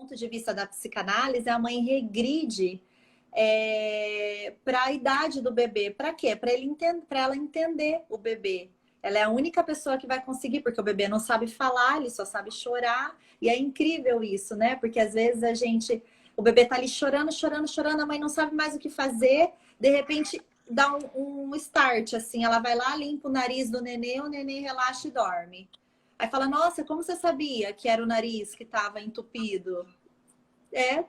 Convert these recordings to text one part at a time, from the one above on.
ponto de vista da psicanálise, a mãe regride para a idade do bebê. Para quê? Para ela entender o bebê. Ela é a única pessoa que vai conseguir, porque o bebê não sabe falar, ele só sabe chorar. E é incrível isso, né? Porque às vezes o bebê tá ali chorando, chorando, chorando, a mãe não sabe mais o que fazer, de repente dá um start, assim, ela vai lá, limpa o nariz do nenê, o nenê relaxa e dorme. Aí fala, nossa, como você sabia que era o nariz que estava entupido? É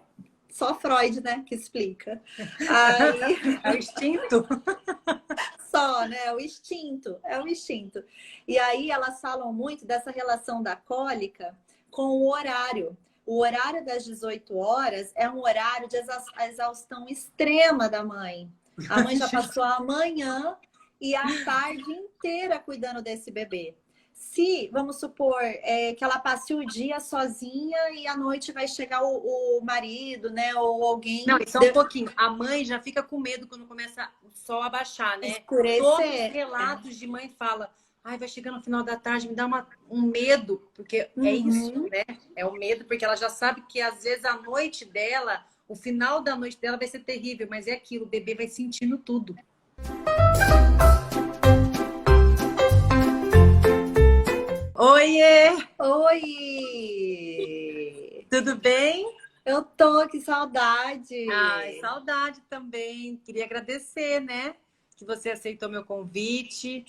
só Freud, né, que explica. Aí... É o instinto. Só, né? É o instinto. E aí elas falam muito dessa relação da cólica com o horário. O horário das 18 horas é um horário de exaustão extrema da mãe. A mãe já passou a manhã e a tarde inteira cuidando desse bebê. Se, vamos supor, que ela passe o dia sozinha e à noite vai chegar o marido, né? Ou alguém... Não, e só um pouquinho. A mãe já fica com medo quando começa o sol a baixar, né? Escurecer. Todos os relatos de mãe falam, ai, vai chegar no final da tarde, me dá um medo, porque é isso, né? É o medo, porque ela já sabe que às vezes a noite dela, o final da noite dela vai ser terrível, mas é aquilo, o bebê vai sentindo tudo. Oiê! Oi! Tudo bem? Eu tô, que saudade! Ai, saudade também. Queria agradecer, né? Que você aceitou meu convite.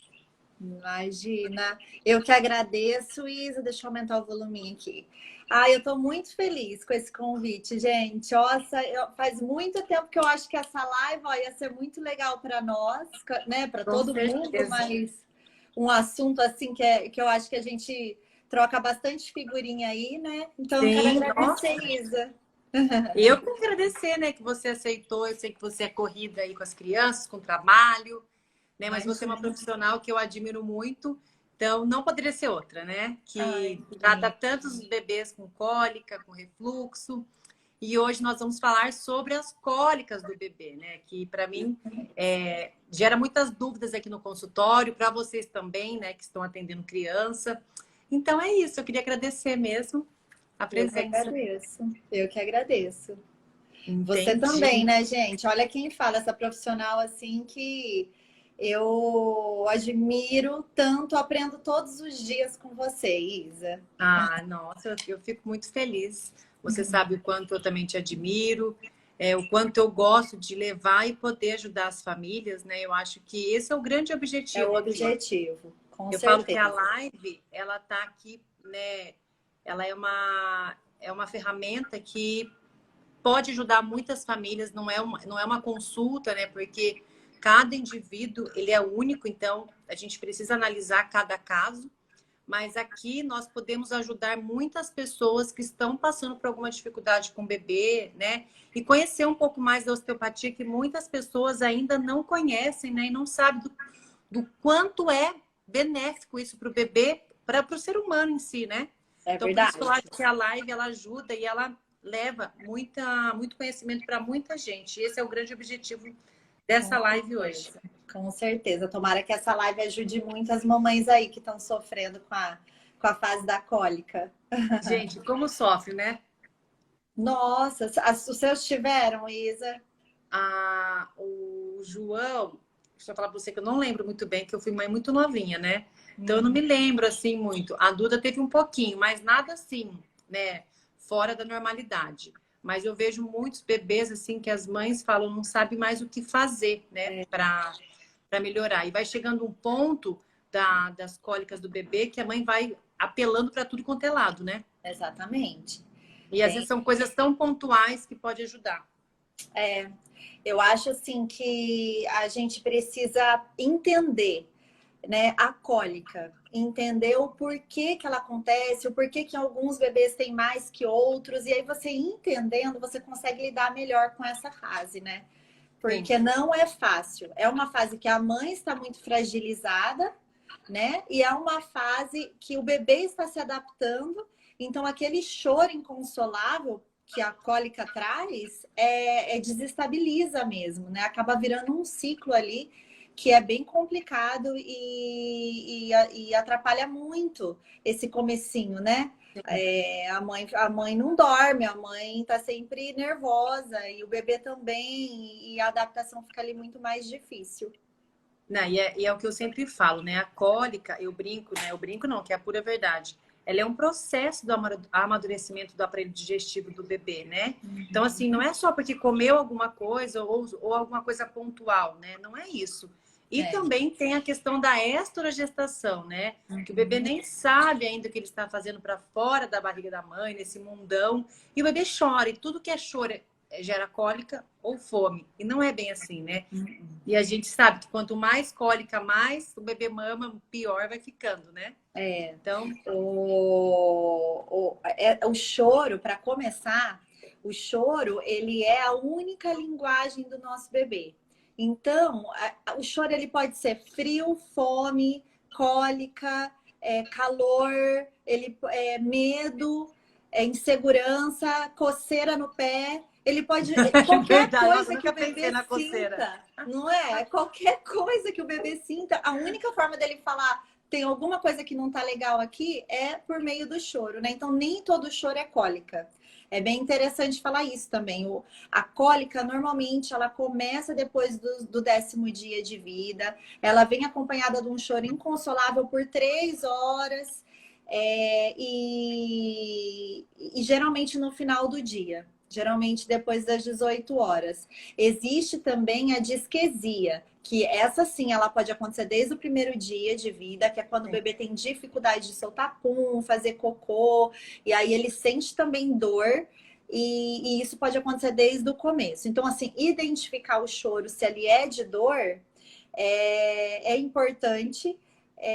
Imagina. Eu que agradeço, Isa. Deixa eu aumentar o voluminho aqui. Ai, eu tô muito feliz com esse convite, gente. Nossa, faz muito tempo que eu acho que essa live ia ser muito legal para nós, né? Para todo mundo, mas um assunto assim que eu acho que a gente troca bastante figurinha aí, né? Então, eu quero agradecer, Isa. Eu que agradecer, né, que você aceitou. Eu sei que você é corrida aí com as crianças, com o trabalho, né? Mas você é uma profissional que eu admiro muito. Então, não poderia ser outra, né? Que trata tantos bebês com cólica, com refluxo. E hoje nós vamos falar sobre as cólicas do bebê, né? Que para mim gera muitas dúvidas aqui no consultório, para vocês também, né? Que estão atendendo criança. Então é isso, eu queria agradecer mesmo a presença. Eu que agradeço. Entendi. Você também, né, gente? Olha quem fala, essa profissional assim que eu admiro tanto, aprendo todos os dias com você, Isa. Ah, nossa, eu fico muito feliz. Você sabe o quanto eu também te admiro, o quanto eu gosto de levar e poder ajudar as famílias, né? Eu acho que esse é o grande objetivo. É o objetivo, com certeza. Falo que a live, ela tá aqui, né? Ela é uma ferramenta que pode ajudar muitas famílias, não é uma consulta, né? Porque cada indivíduo, ele é único, então a gente precisa analisar cada caso. Mas aqui nós podemos ajudar muitas pessoas que estão passando por alguma dificuldade com o bebê, né? E conhecer um pouco mais da osteopatia, que muitas pessoas ainda não conhecem, né? E não sabem do quanto é benéfico isso para o bebê, para o ser humano em si, né? Então, verdade. Por isso eu acho que a live, ela ajuda e ela leva muito conhecimento para muita gente. E esse é o grande objetivo dessa live hoje. Com certeza. Tomara que essa live ajude muitas mamães aí que estão sofrendo com a fase da cólica. Gente, como sofre, né? Nossa, os seus tiveram, Isa? O João, deixa eu falar para você que eu não lembro muito bem, que eu fui mãe muito novinha, né? Então eu não me lembro assim muito. A Duda teve um pouquinho, mas nada assim, né? Fora da normalidade. Mas eu vejo muitos bebês assim que as mães falam não sabem mais o que fazer, né? Para melhorar. E vai chegando um ponto das cólicas do bebê que a mãe vai apelando para tudo quanto é lado, né? Exatamente. E às vezes são coisas tão pontuais que pode ajudar. Eu acho assim que a gente precisa entender, né, a cólica, entender o porquê que ela acontece, o porquê que alguns bebês têm mais que outros, e aí você entendendo, você consegue lidar melhor com essa fase, né? Porque não é fácil. É uma fase que a mãe está muito fragilizada, né? E é uma fase que o bebê está se adaptando. Então, aquele choro inconsolável que a cólica traz desestabiliza mesmo, né? Acaba virando um ciclo ali que é bem complicado e atrapalha muito esse comecinho, né? A mãe não dorme, a mãe tá sempre nervosa e o bebê também, e a adaptação fica ali muito mais difícil. Não, e é o que eu sempre falo, né? A cólica, eu brinco, né? Eu brinco não, que é a pura verdade. Ela é um processo do amadurecimento do aparelho digestivo do bebê, né? Então, assim, não é só porque comeu alguma coisa ou alguma coisa pontual, né? Não é isso. E É. também tem a questão da esterogestação, né? Que o bebê nem sabe ainda o que ele está fazendo para fora da barriga da mãe, nesse mundão. E o bebê chora, e tudo que é choro gera cólica ou fome. E não é bem assim, né? E a gente sabe que quanto mais cólica, mais o bebê mama, pior vai ficando, né? É. Então, O choro, para começar, o choro, ele é a única linguagem do nosso bebê. Então, o choro ele pode ser frio, fome, cólica, calor, medo, insegurança, coceira no pé. Ele pode. é Qualquer verdade. Nossa, eu coisa que nunca o pensei bebê na coceira. sinta, não é? Qualquer coisa que o bebê sinta, a única forma dele falar tem alguma coisa que não tá legal aqui é por meio do choro, né? Então, nem todo choro é cólica. É bem interessante falar isso também. A cólica, normalmente, ela começa depois do 10º dia de vida. Ela vem acompanhada de um choro inconsolável por 3 horas. E geralmente no final do dia. Geralmente depois das 18 horas. Existe também a disquesia, que essa sim, ela pode acontecer desde o primeiro dia de vida, que é quando o bebê tem dificuldade de soltar pum, fazer cocô, e aí ele sente também dor, e isso pode acontecer desde o começo. Então, assim, identificar o choro, se ele é de dor, é importante.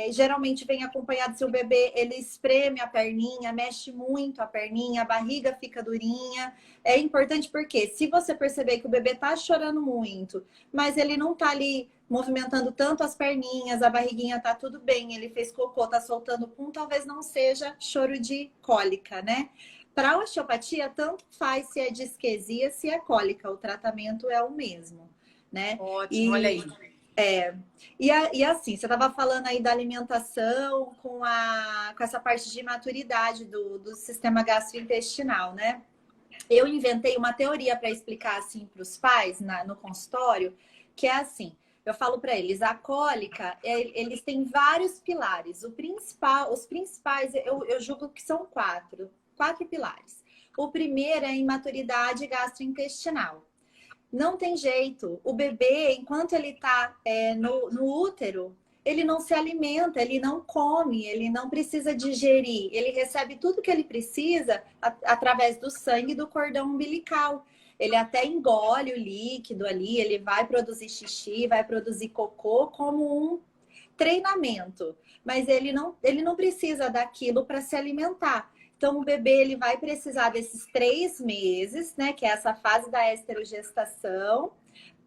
Geralmente vem acompanhado se o bebê ele espreme a perninha, mexe muito a perninha, a barriga fica durinha. É importante porque se você perceber que o bebê tá chorando muito, mas ele não tá ali movimentando tanto as perninhas, a barriguinha tá tudo bem, ele fez cocô, tá soltando pum, talvez não seja choro de cólica, né? Para osteopatia, tanto faz se é disquesia, se é cólica, o tratamento é o mesmo, né? Ótimo, olha E aí. e assim, você estava falando aí da alimentação com essa parte de maturidade do sistema gastrointestinal, né? Eu inventei uma teoria para explicar assim para os pais no consultório, que é assim, eu falo para eles, a cólica, eles têm vários pilares. Os principais, eu julgo que são quatro pilares. O primeiro é a imaturidade gastrointestinal. Não tem jeito. O bebê, enquanto ele está no útero, ele não se alimenta, ele não come, ele não precisa digerir. Ele recebe tudo que ele precisa através do sangue do cordão umbilical. Ele até engole o líquido ali, ele vai produzir xixi, vai produzir cocô como um treinamento. Mas ele não precisa daquilo para se alimentar. Então, o bebê ele vai precisar desses 3 meses, né? Que é essa fase da esterogestação,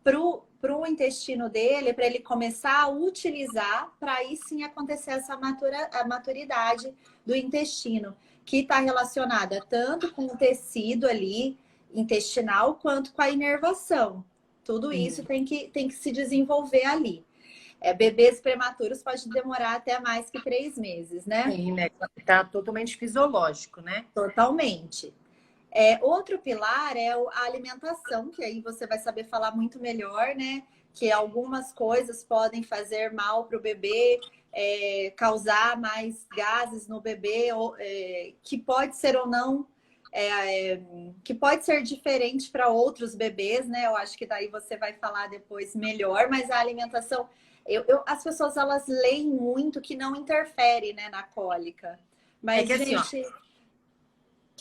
para o intestino dele, para ele começar a utilizar, para aí sim acontecer a maturidade do intestino, que está relacionada tanto com o tecido ali intestinal, quanto com a inervação. Tudo isso tem que se desenvolver ali. Bebês prematuros pode demorar até mais que 3 meses, né? Sim, né? Tá totalmente fisiológico, né? Totalmente. Outro pilar é a alimentação, que aí você vai saber falar muito melhor, né? Que algumas coisas podem fazer mal para o bebê, causar mais gases no bebê, que pode ser ou não, que pode ser diferente para outros bebês, né? Eu acho que daí você vai falar depois melhor, mas a alimentação, as pessoas elas leem muito que não interfere, né, na cólica. É Mas, que assim, ó, gente, o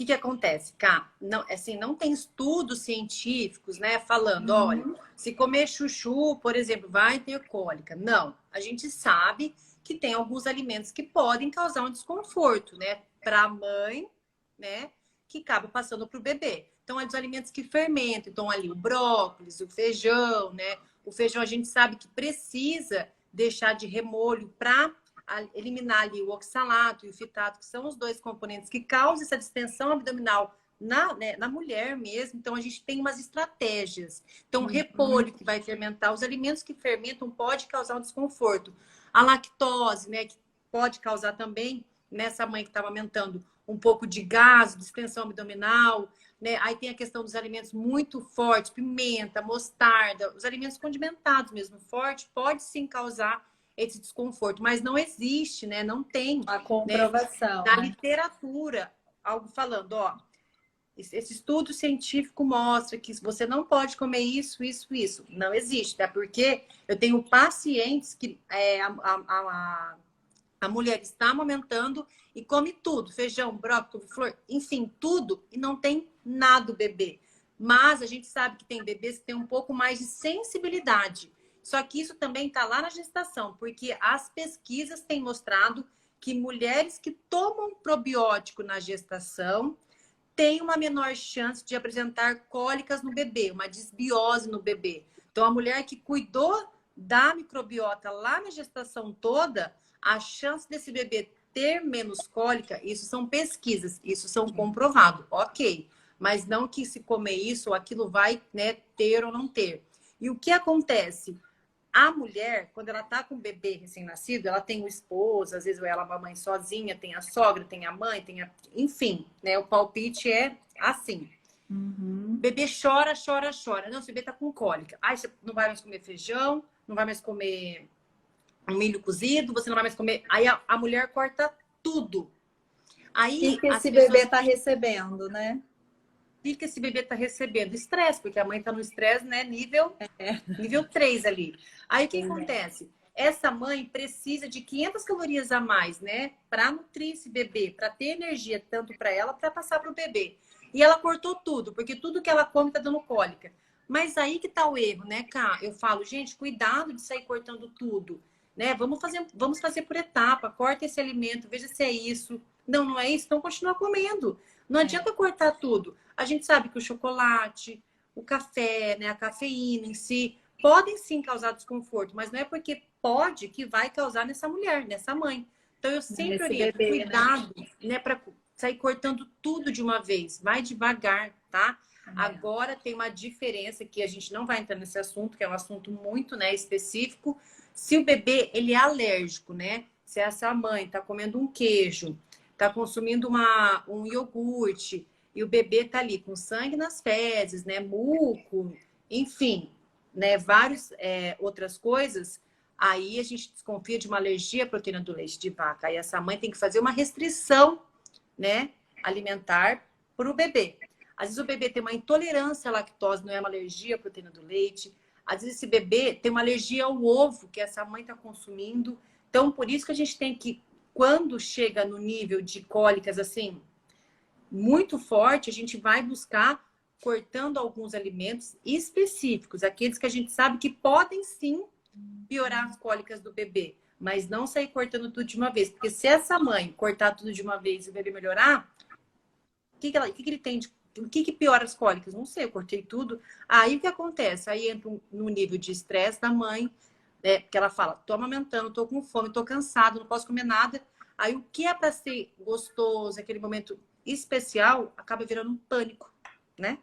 que acontece, Cá? Não, assim, não tem estudos científicos, né, falando, olha, se comer chuchu, por exemplo, vai ter cólica. Não, a gente sabe que tem alguns alimentos que podem causar um desconforto, né, para a mãe, né, que acaba passando para o bebê. Então, é dos alimentos que fermentam. Então, ali o brócolis, o feijão, né? O feijão a gente sabe que precisa deixar de remolho para eliminar ali o oxalato e o fitato, que são os dois componentes que causam essa distensão abdominal na mulher mesmo. Então, a gente tem umas estratégias. Então, o repolho que vai fermentar, os alimentos que fermentam pode causar um desconforto. A lactose, né, que pode causar também, nessa mãe que está amamentando, um pouco de gases, distensão abdominal, né? Aí tem a questão dos alimentos muito fortes, pimenta, mostarda, os alimentos condimentados mesmo, forte, pode sim causar esse desconforto, mas não existe, né? Não tem, A né? comprovação, Na né? literatura, algo falando, ó, esse estudo científico mostra que você não pode comer isso, isso, isso. Não existe, tá? Porque eu tenho pacientes que a mulher está amamentando e come tudo, feijão, brócolis, couve-flor, enfim, tudo, e não tem nada o bebê. Mas a gente sabe que tem bebês que têm um pouco mais de sensibilidade. Só que isso também está lá na gestação, porque as pesquisas têm mostrado que mulheres que tomam probiótico na gestação têm uma menor chance de apresentar cólicas no bebê, uma disbiose no bebê. Então, a mulher que cuidou da microbiota lá na gestação toda, a chance desse bebê ter menos cólica, isso são pesquisas, isso são comprovado, ok. Mas não que se comer isso ou aquilo vai, né, ter ou não ter. E o que acontece? A mulher, quando ela tá com o bebê recém-nascido, ela tem o esposo, às vezes ela é uma mãe sozinha, tem a sogra, tem a mãe, enfim, né? O palpite é assim. O bebê chora, chora, chora. Não, esse bebê tá com cólica. Aí você não vai mais comer feijão, não vai mais comer um milho cozido, você não vai mais comer. Aí a mulher corta tudo. Aí E que as esse pessoas. bebê está recebendo, né? O que esse bebê tá recebendo? Estresse, porque a mãe tá no estresse, né? Nível 3 ali. Aí o que acontece? Essa mãe precisa de 500 calorias a mais, né? Para nutrir esse bebê, para ter energia tanto para ela, para passar para o bebê. E ela cortou tudo, porque tudo que ela come tá dando cólica. Mas aí que tá o erro, né, Cá? Eu falo, gente, cuidado de sair cortando tudo, né? Vamos fazer por etapa. Corta esse alimento, veja se é isso. Não, não é isso, então continua comendo. Não adianta cortar tudo. A gente sabe que o chocolate, o café, né, a cafeína em si, podem sim causar desconforto, mas não é porque pode que vai causar nessa mulher, nessa mãe. Então eu sempre Nesse oriento, bebê, né? cuidado, né, para sair cortando tudo de uma vez, vai devagar, tá? Agora tem uma diferença que a gente não vai entrar nesse assunto, que é um assunto muito, né, específico. Se o bebê ele é alérgico, né? Se essa mãe está comendo um queijo, está consumindo um iogurte e o bebê está ali com sangue nas fezes, né, muco, enfim, né, várias outras coisas, aí a gente desconfia de uma alergia à proteína do leite de vaca. Aí essa mãe tem que fazer uma restrição, né, alimentar para o bebê. Às vezes o bebê tem uma intolerância à lactose, não é uma alergia à proteína do leite. Às vezes esse bebê tem uma alergia ao ovo que essa mãe está consumindo. Então, por isso que a gente tem que, quando chega no nível de cólicas assim, muito forte, a gente vai buscar cortando alguns alimentos específicos, aqueles que a gente sabe que podem sim piorar as cólicas do bebê, mas não sair cortando tudo de uma vez, porque se essa mãe cortar tudo de uma vez e o bebê melhorar, o que ele tem o que piora as cólicas? Não sei, eu cortei tudo. Aí o que acontece? Aí entra no nível de estresse da mãe, né? Porque ela fala, tô amamentando, tô com fome, tô cansado, não posso comer nada. Aí o que é para ser gostoso, aquele momento especial, acaba virando um pânico, né?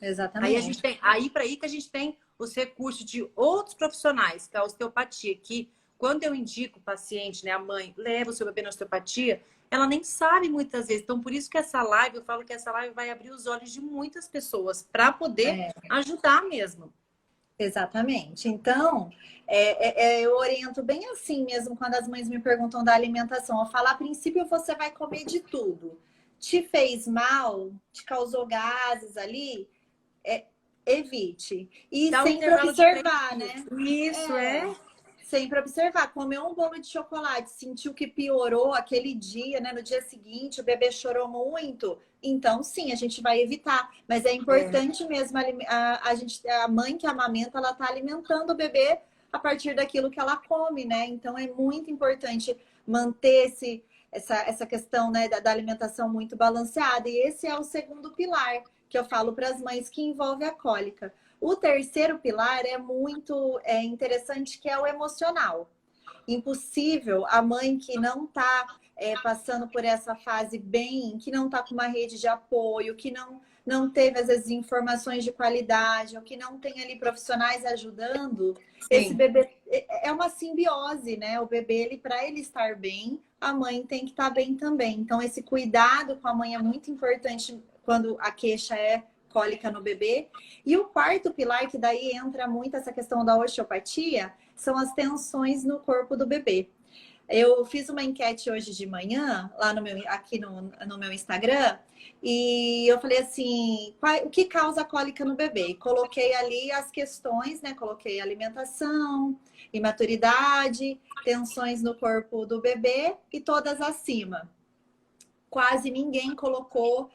Exatamente. Aí a gente tem, aí para aí que a gente tem os recursos de outros profissionais, que é a osteopatia, que quando eu indico o paciente, né, a mãe, leva o seu bebê na osteopatia, ela nem sabe muitas vezes. Então, por isso que essa live, eu falo que essa live vai abrir os olhos de muitas pessoas para poder ajudar mesmo. Exatamente. Então, eu oriento bem assim mesmo quando as mães me perguntam da alimentação. Eu falo, a princípio você vai comer de tudo. Te fez mal, te causou gases ali, evite. E Dá um sempre intervalo de observar, 3 né? dias. Isso é. Sempre observar. Comeu um bolo de chocolate, sentiu que piorou aquele dia, né? No dia seguinte, o bebê chorou muito. Então, sim, a gente vai evitar. Mas é importante mesmo a mãe que amamenta, ela tá alimentando o bebê a partir daquilo que ela come, né? Então, é muito importante manter essa questão, né, da alimentação muito balanceada. E esse é o segundo pilar que eu falo para as mães que envolve a cólica. O terceiro pilar é muito interessante, que é o emocional. Impossível a mãe que não está passando por essa fase bem, que não está com uma rede de apoio, que não teve, às vezes, informações de qualidade, ou que não tem ali profissionais ajudando, esse Sim, bebê é uma simbiose, né? O bebê, ele, para ele estar bem, a mãe tem que estar bem também. Então, esse cuidado com a mãe é muito importante quando a queixa é cólica no bebê. E o quarto pilar, que daí entra muito essa questão da osteopatia, são as tensões no corpo do bebê. Eu fiz uma enquete hoje de manhã, lá no meu, aqui no meu Instagram, e eu falei assim, o que causa cólica no bebê? E coloquei ali as questões, né? Coloquei alimentação, imaturidade, tensões no corpo do bebê e todas acima. Quase ninguém colocou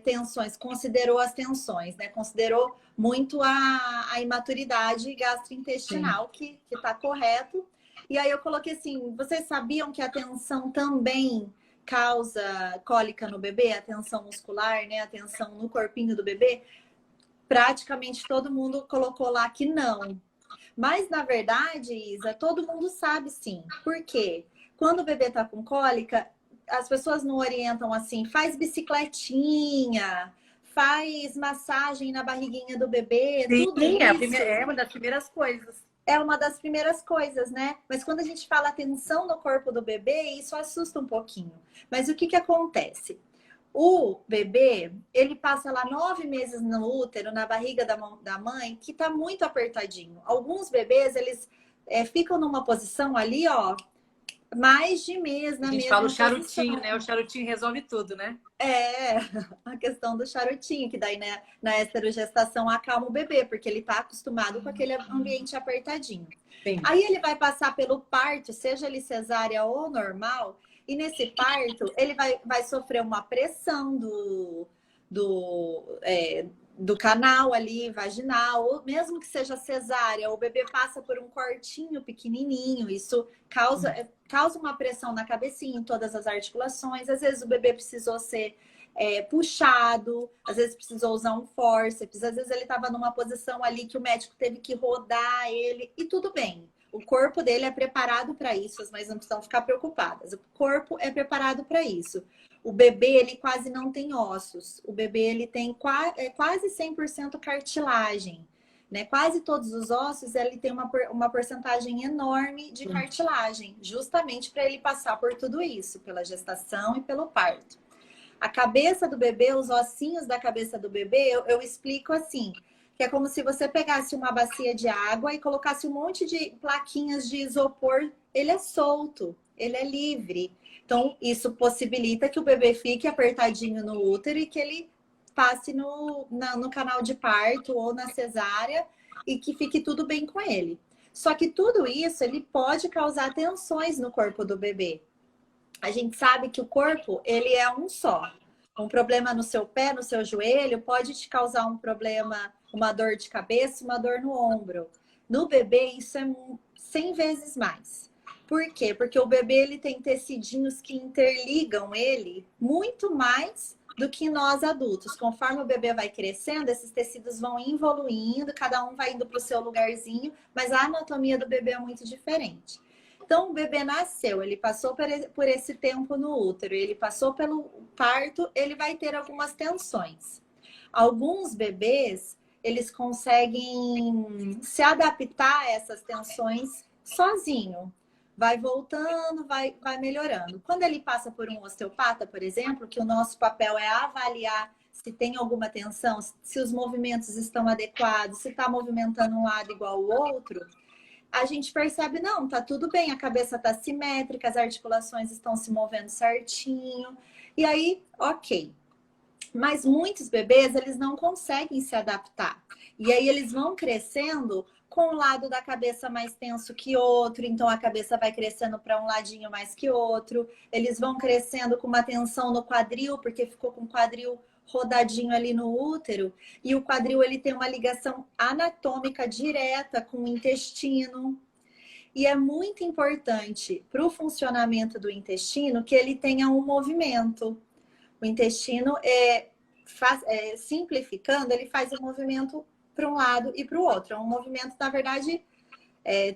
tensões, considerou as tensões, né? Considerou muito a imaturidade sim. gastrointestinal, que está correto. E aí eu coloquei assim, vocês sabiam que a tensão também causa cólica no bebê? A tensão muscular, né? A tensão no corpinho do bebê? Praticamente todo mundo colocou lá que não. Mas, na verdade, Isa, todo mundo sabe sim. Por quê? Quando o bebê tá com cólica, as pessoas não orientam assim, faz bicicletinha, faz massagem na barriguinha do bebê, Sim, tudo isso é uma das primeiras coisas. é uma das primeiras coisas, né? Mas quando a gente fala tensão no corpo do bebê, isso assusta um pouquinho. Mas o que que acontece? O bebê, ele passa lá 9 meses no útero, na barriga da mãe, que tá muito apertadinho. Alguns bebês, eles ficam numa posição ali, ó, mais de mês A na gente fala o mesma charutinho, posição. né? O charutinho resolve tudo, né? É, a questão do charutinho, que daí, né, na esterogestação acalma o bebê, porque ele tá acostumado com aquele ambiente apertadinho. Sim. Aí ele vai passar pelo parto, seja ele cesárea ou normal, e nesse parto ele vai sofrer uma pressão do canal ali, vaginal, ou mesmo que seja cesárea, o bebê passa por um cortinho pequenininho, isso causa uma pressão na cabecinha, em todas as articulações. Às vezes o bebê precisou ser puxado, às vezes precisou usar um fórceps, às vezes ele estava numa posição ali que o médico teve que rodar ele, e tudo bem. O corpo dele é preparado para isso, as mães não precisam ficar preocupadas. O corpo é preparado para isso. O bebê, ele quase não tem ossos. O bebê, ele tem quase 100% cartilagem. Né? Quase todos os ossos, ele tem uma porcentagem enorme de cartilagem, justamente para ele passar por tudo isso, pela gestação e pelo parto. A cabeça do bebê, os ossinhos da cabeça do bebê, eu explico assim, que é como se você pegasse uma bacia de água e colocasse um monte de plaquinhas de isopor, ele é solto, ele é livre. Então, isso possibilita que o bebê fique apertadinho no útero e que ele passe no canal de parto ou na cesárea e que fique tudo bem com ele. Só que tudo isso, ele pode causar tensões no corpo do bebê. A gente sabe que o corpo, ele é um só. Um problema no seu pé, no seu joelho, pode te causar um problema, uma dor de cabeça, uma dor no ombro. No bebê, isso é 100 vezes mais. Por quê? Porque o bebê, ele tem tecidinhos que interligam ele muito mais do que nós adultos. Conforme o bebê vai crescendo, esses tecidos vão evoluindo, cada um vai indo para o seu lugarzinho, mas a anatomia do bebê é muito diferente. Então, o bebê nasceu, ele passou por esse tempo no útero, ele passou pelo parto, ele vai ter algumas tensões. Alguns bebês, eles conseguem se adaptar a essas tensões sozinho. Vai voltando, vai melhorando. Quando ele passa por um osteopata, por exemplo, que o nosso papel é avaliar se tem alguma tensão, se os movimentos estão adequados, se está movimentando um lado igual ao outro, a gente percebe, não, tá tudo bem, a cabeça tá simétrica, as articulações estão se movendo certinho. E aí, ok. Mas muitos bebês, eles não conseguem se adaptar. E aí eles vão crescendo com um lado da cabeça mais tenso que outro, então a cabeça vai crescendo para um ladinho mais que outro. Eles vão crescendo com uma tensão no quadril, porque ficou com o quadril rodadinho ali no útero, e o quadril, ele tem uma ligação anatômica direta com o intestino. E é muito importante para o funcionamento do intestino que ele tenha um movimento. O intestino, simplificando, ele faz um movimento para um lado e para o outro. É um movimento, na verdade,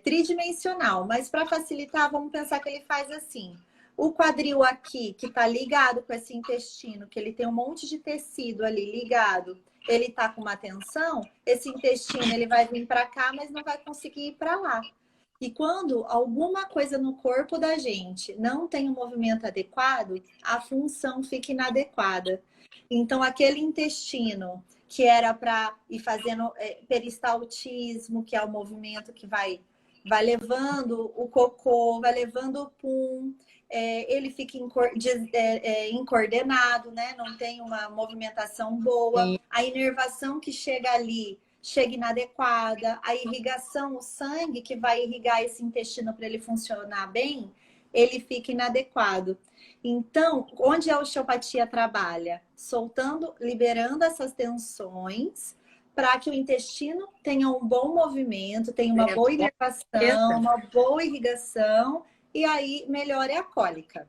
tridimensional. Mas para facilitar, vamos pensar que ele faz assim. O quadril aqui, que tá ligado com esse intestino, que ele tem um monte de tecido ali ligado, ele tá com uma tensão, esse intestino ele vai vir para cá, mas não vai conseguir ir para lá. E quando alguma coisa no corpo da gente não tem um movimento adequado, a função fica inadequada. Então, aquele intestino que era para ir fazendo peristaltismo, que é o movimento que vai levando o cocô, vai levando o pum, ele fica incoordenado, né? Não tem uma movimentação boa. A inervação que chega ali chega inadequada, a irrigação, o sangue que vai irrigar esse intestino para ele funcionar bem, ele fica inadequado. Então, onde a osteopatia trabalha? Soltando, liberando essas tensões para que o intestino tenha um bom movimento, tenha uma boa inervação, uma boa irrigação, e aí melhore a cólica,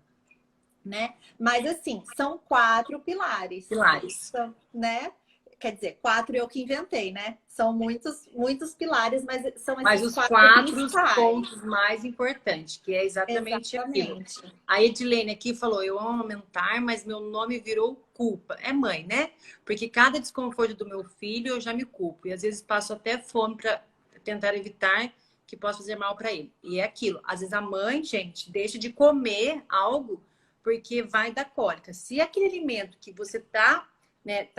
né? Mas assim, são 4 pilares. São, né? Quer dizer, 4 eu que inventei, né? São muitos pilares, mas são esses os 4 pontos mais importantes, que é exatamente aquilo. A Edilene aqui falou, eu amo aumentar, mas meu nome virou culpa. É mãe, né? Porque cada desconforto do meu filho eu já me culpo. E às vezes passo até fome para tentar evitar que possa fazer mal para ele. E é aquilo. Às vezes a mãe, gente, deixa de comer algo porque vai dar cólica. Se aquele alimento que você tá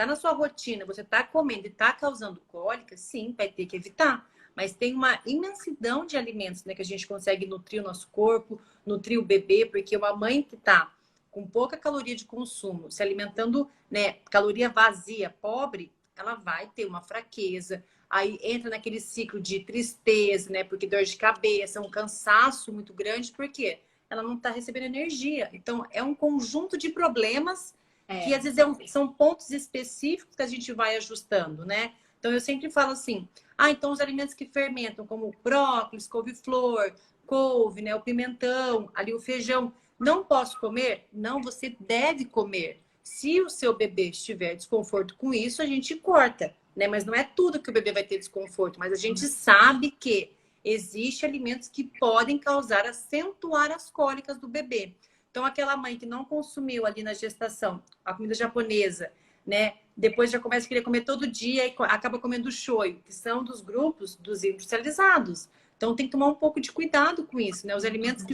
na sua rotina, você tá comendo e tá causando cólica, sim, vai ter que evitar. Mas tem uma imensidão de alimentos, né, que a gente consegue nutrir o nosso corpo, nutrir o bebê, porque uma mãe que tá com pouca caloria de consumo, se alimentando, né, caloria vazia, pobre, ela vai ter uma fraqueza. Aí entra naquele ciclo de tristeza, né, porque dor de cabeça, um cansaço muito grande, porque ela não tá recebendo energia. Então, é um conjunto de problemas que às vezes são pontos específicos que a gente vai ajustando, né? Então eu sempre falo assim, então os alimentos que fermentam, como brócolis, couve-flor, couve, né, o pimentão, ali o feijão, não posso comer? Não, você deve comer. Se o seu bebê estiver desconforto com isso, a gente corta, né? Mas não é tudo que o bebê vai ter desconforto, mas a gente sabe que existem alimentos que podem causar, acentuar as cólicas do bebê. Então, aquela mãe que não consumiu ali na gestação a comida japonesa, né? Depois já começa a querer comer todo dia e acaba comendo shoyu, que são dos grupos dos industrializados. Então, tem que tomar um pouco de cuidado com isso, né? Os alimentos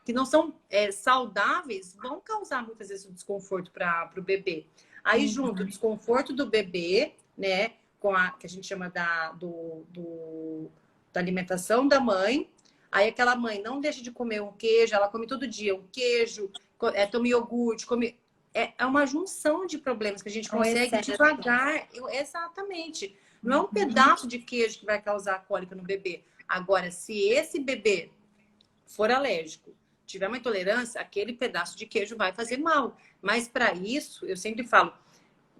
que não são saudáveis vão causar muitas vezes um desconforto para o bebê. Aí, junto o desconforto do bebê, né? Com a que a gente chama da alimentação da mãe. Aí aquela mãe não deixa de comer um queijo, ela come todo dia um queijo, toma iogurte, come... É uma junção de problemas que a gente consegue devagar. Exatamente. Não é um pedaço de queijo que vai causar cólica no bebê. Agora, se esse bebê for alérgico, tiver uma intolerância, aquele pedaço de queijo vai fazer mal. Mas para isso, eu sempre falo,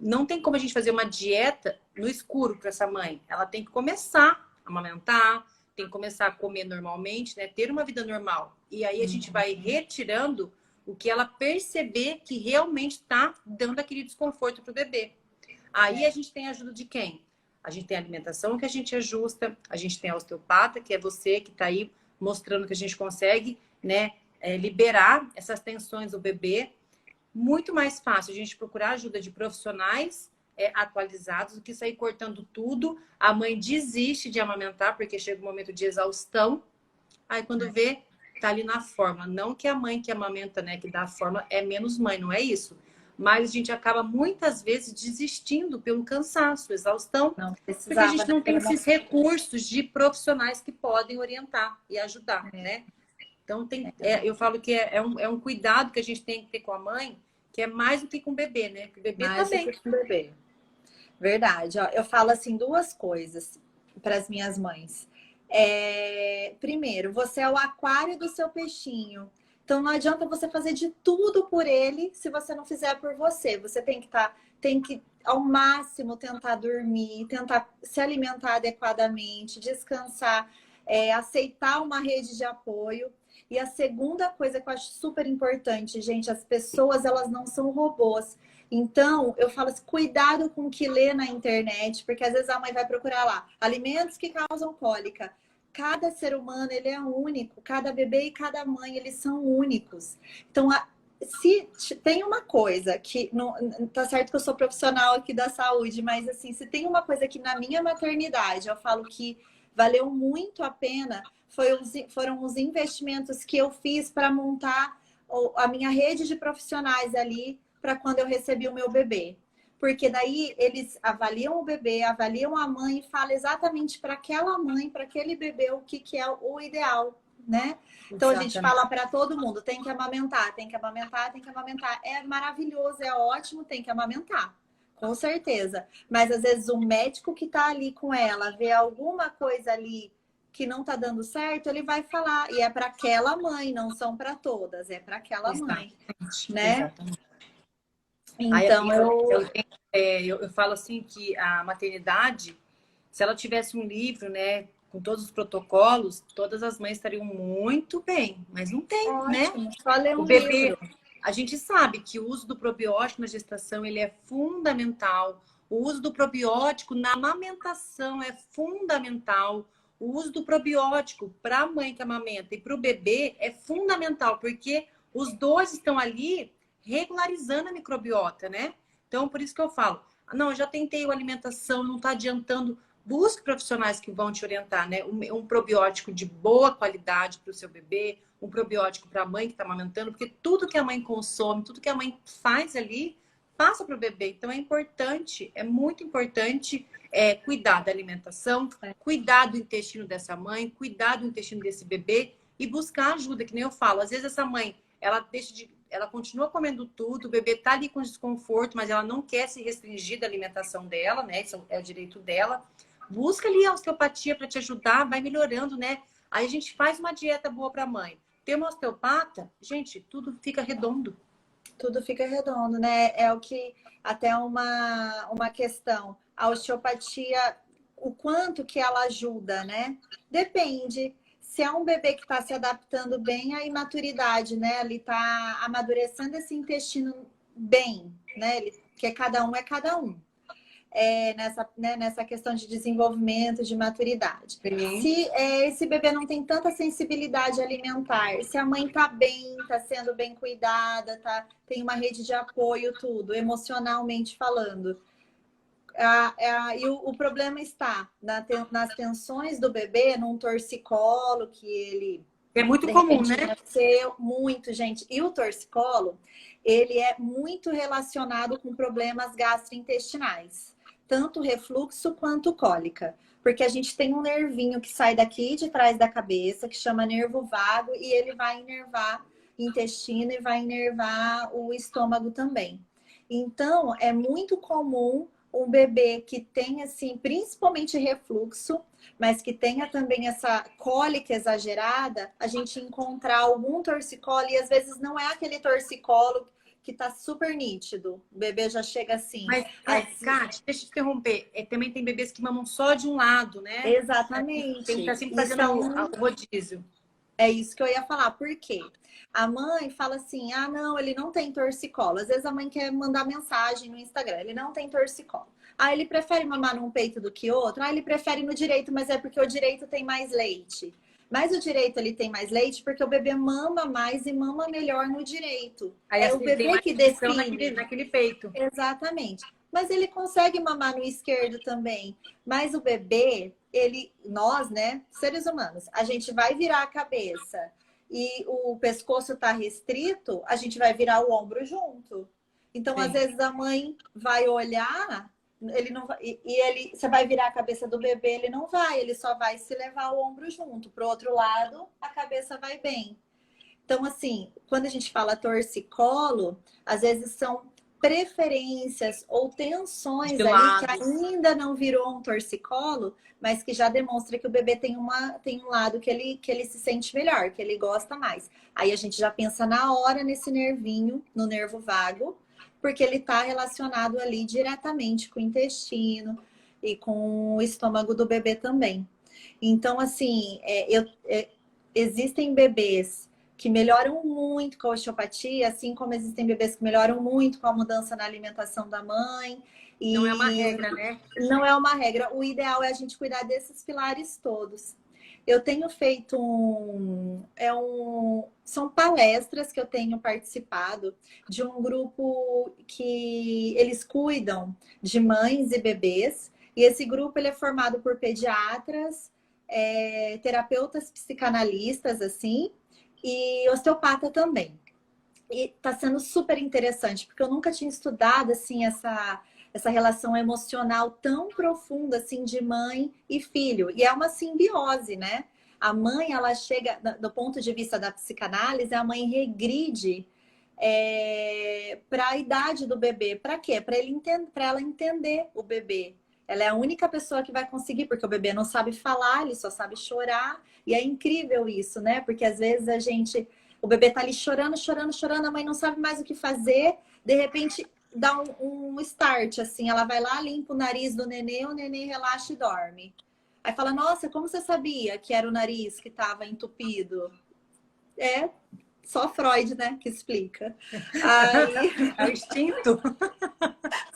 não tem como a gente fazer uma dieta no escuro para essa mãe. Ela tem que começar a amamentar, tem que começar a comer normalmente, né? Ter uma vida normal. E aí a gente vai retirando o que ela perceber que realmente está dando aquele desconforto para o bebê. Aí a gente tem a ajuda de quem? A gente tem a alimentação que a gente ajusta, a gente tem a osteopata, que é você que está aí mostrando que a gente consegue, né, liberar essas tensões do bebê. Muito mais fácil a gente procurar ajuda de profissionais atualizados do que sair cortando tudo. A mãe desiste de amamentar porque chega um momento de exaustão. Aí quando vê, tá ali na forma. Não que a mãe que amamenta, né, que dá a forma é menos mãe, não é isso. Mas a gente acaba muitas vezes desistindo pelo cansaço, exaustão, porque a gente não tem esses recursos de profissionais que podem orientar e ajudar, né? Então eu falo que é um cuidado que a gente tem que ter com a mãe, que é mais do que com o bebê, né? Porque o bebê também. Com o bebê. Verdade. Ó, eu falo assim 2 coisas para as minhas mães. Primeiro, você é o aquário do seu peixinho. Então não adianta você fazer de tudo por ele se você não fizer por você. Você tem que ao máximo tentar dormir, tentar se alimentar adequadamente, descansar, aceitar uma rede de apoio. E a segunda coisa que eu acho super importante, gente, as pessoas, elas não são robôs. Então, eu falo assim, cuidado com o que lê na internet, porque às vezes a mãe vai procurar lá alimentos que causam cólica. cada ser humano, ele é único. Cada bebê e cada mãe, eles são únicos. Então, se tem uma coisa que... Não, tá certo que eu sou profissional aqui da saúde, mas assim, se tem uma coisa que na minha maternidade eu falo que valeu muito a pena, foram os investimentos que eu fiz para montar a minha rede de profissionais ali para quando eu recebi o meu bebê. Porque daí eles avaliam o bebê, avaliam a mãe e falam exatamente para aquela mãe, para aquele bebê, o que é o ideal, né? Então a gente fala para todo mundo, tem que amamentar, tem que amamentar, tem que amamentar. É maravilhoso, é ótimo, tem que amamentar. Com certeza. Mas às vezes o médico que está ali com ela vê alguma coisa ali que não está dando certo, ele vai falar. E é para aquela mãe, não são para todas, é para aquela mãe, né? Exatamente. Então eu falo assim que a maternidade, se ela tivesse um livro, né, com todos os protocolos, todas as mães estariam muito bem, mas não tem, ótimo, né? só ler um O bebê, livro. a gente sabe que o uso do probiótico na gestação, ele é fundamental. O uso do probiótico na amamentação é fundamental. O uso do probiótico para a mãe que amamenta e para o bebê é fundamental, porque os dois estão ali regularizando a microbiota, né? Então, por isso que eu falo, não, eu já tentei a alimentação, não está adiantando. Busque profissionais que vão te orientar, né? Um probiótico de boa qualidade para o seu bebê, um probiótico para a mãe que está amamentando, porque tudo que a mãe consome, tudo que a mãe faz ali, passa para o bebê. Então é importante, é muito importante cuidar da alimentação, cuidar do intestino dessa mãe, cuidar do intestino desse bebê e buscar ajuda, que nem eu falo. Às vezes essa mãe, ela continua comendo tudo, o bebê está ali com desconforto, mas ela não quer se restringir da alimentação dela, né? Isso é o direito dela. Busca ali a osteopatia para te ajudar, vai melhorando, né? Aí a gente faz uma dieta boa para a mãe. Tem uma osteopata, gente, tudo fica redondo. Tudo fica redondo, né? É o que até uma questão. A osteopatia, o quanto que ela ajuda, né? Depende. Se é um bebê que está se adaptando bem à imaturidade, né? Ele está amadurecendo esse intestino bem, né? Que cada um é cada um. Nessa questão de desenvolvimento, de maturidade. Sim. Se esse bebê não tem tanta sensibilidade alimentar, se a mãe está bem, está sendo bem cuidada, tem uma rede de apoio, tudo, emocionalmente falando. E o problema está nas tensões do bebê, num torcicolo, que ele... É muito comum, né? Nasceu muito, gente. E o torcicolo, ele é muito relacionado com problemas gastrointestinais. Tanto refluxo quanto cólica. Porque a gente tem um nervinho que sai daqui de trás da cabeça, que chama nervo vago, e ele vai inervar intestino e vai inervar o estômago também. Então, é muito comum um bebê que tem, assim, principalmente refluxo, mas que tenha também essa cólica exagerada, a gente encontrar algum torcicolo, e às vezes não é aquele torcicolo que tá super nítido. O bebê já chega assim. Mas, Kátia, deixa eu te interromper. Também tem bebês que mamam só de um lado, né? Exatamente. Tem que estar sempre fazendo o rodízio. É isso que eu ia falar. Por quê? A mãe fala assim, ah, não, ele não tem torcicolo. Às vezes a mãe quer mandar mensagem no Instagram, ele não tem torcicolo. Ah, ele prefere mamar num peito do que outro? Ah, ele prefere no direito, mas é porque o direito tem mais leite. Mas o direito ele tem mais leite porque o bebê mama mais e mama melhor no direito. Aí é o bebê que define. Naquele peito. Exatamente. Mas ele consegue mamar no esquerdo também. Mas o bebê, nós, né, seres humanos, a gente vai virar a cabeça e o pescoço está restrito, a gente vai virar o ombro junto. Então, sim, às vezes a mãe vai olhar, ele não vai, você vai virar a cabeça do bebê, ele não vai, ele só vai se levar o ombro junto. Pro outro lado, a cabeça vai bem. Então, assim, quando a gente fala torcicolo, às vezes são preferências ou tensões ali que ainda não virou um torcicolo, mas que já demonstra que o bebê tem um lado que ele se sente melhor, que ele gosta mais. Aí a gente já pensa na hora nesse nervinho, no nervo vago, porque ele está relacionado ali diretamente com o intestino e com o estômago do bebê também. Então, assim, existem bebês que melhoram muito com a osteopatia, assim como existem bebês que melhoram muito com a mudança na alimentação da mãe. E não é uma regra, né? Não é uma regra. O ideal é a gente cuidar desses pilares todos. Eu tenho feito são palestras que eu tenho participado de um grupo que eles cuidam de mães e bebês. E esse grupo ele é formado por pediatras, terapeutas psicanalistas, assim, e osteopata também. E está sendo super interessante, porque eu nunca tinha estudado assim essa relação emocional tão profunda assim de mãe e filho. E é uma simbiose, né? A mãe, ela chega, do ponto de vista da psicanálise, a mãe regride para a idade do bebê. Para quê? Para ela entender o bebê. Ela é a única pessoa que vai conseguir, porque o bebê não sabe falar, ele só sabe chorar. E é incrível isso, né? Porque às vezes o bebê tá ali chorando, chorando, chorando, a mãe não sabe mais o que fazer, de repente dá um start, assim, ela vai lá, limpa o nariz do nenê, o nenê relaxa e dorme. Aí fala, nossa, como você sabia que era o nariz que estava entupido? É só Freud, né, que explica. Aí... É o instinto.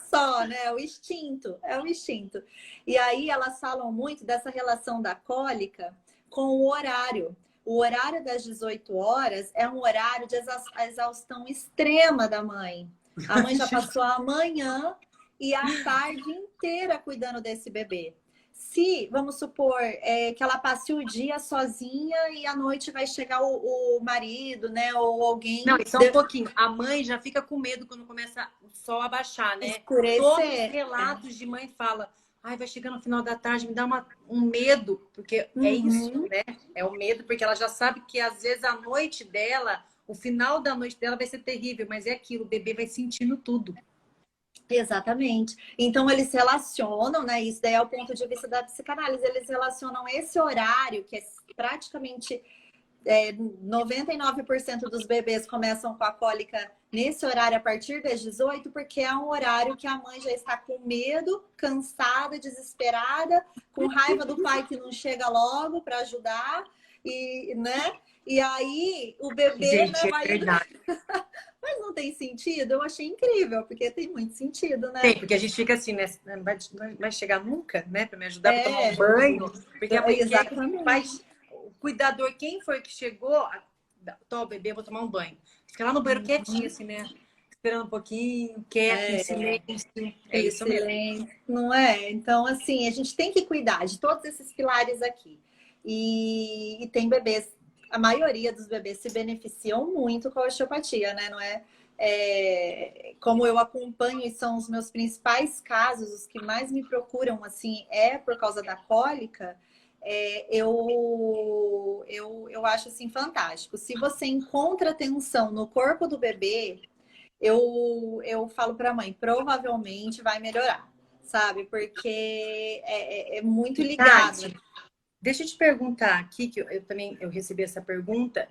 Só, né? É o instinto, é o instinto. E aí elas falam muito dessa relação da cólica com o horário. O horário das 18 horas é um horário de exaustão extrema da mãe. A mãe já passou a manhã e a tarde inteira cuidando desse bebê. Se, vamos supor, que ela passe o dia sozinha e à noite vai chegar o marido, né? Ou alguém. Não, só um pouquinho. A mãe já fica com medo quando começa o sol a baixar, né? Escurecer. Todos os relatos de mãe falam, ai, vai chegar no final da tarde, me dá um medo, porque é isso, né? É o medo, porque ela já sabe que às vezes a noite dela, o final da noite dela vai ser terrível, mas é aquilo, o bebê vai sentindo tudo. Exatamente. Então, eles relacionam, né? Isso daí é o ponto de vista da psicanálise. Eles relacionam esse horário, que é praticamente 99% dos bebês começam com a cólica nesse horário a partir das 18, porque é um horário que a mãe já está com medo, cansada, desesperada, com raiva do pai que não chega logo para ajudar, e, né? E aí o bebê, Gente, né, vai... é verdade. Mas não tem sentido? Eu achei incrível, porque tem muito sentido, né? Tem, porque a gente fica assim, né? Não vai chegar nunca, né? Para me ajudar para tomar um banho. Porque a mãe quer que o pai, o cuidador, quem foi que chegou, tô, bebê, vou tomar um banho. Fica lá no banheiro quietinho, assim, né? Esperando um pouquinho, quieto, em silêncio. É isso mesmo. Não é? Então, assim, a gente tem que cuidar de todos esses pilares aqui. E tem bebês, a maioria dos bebês se beneficiam muito com a osteopatia, né? Não é? Como eu acompanho e são os meus principais casos, os que mais me procuram, assim, por causa da cólica, eu acho, assim, fantástico. Se você encontra tensão no corpo do bebê, eu falo para a mãe, provavelmente vai melhorar, sabe? Porque é muito ligado. Tati, deixa eu te perguntar aqui, que eu também recebi essa pergunta.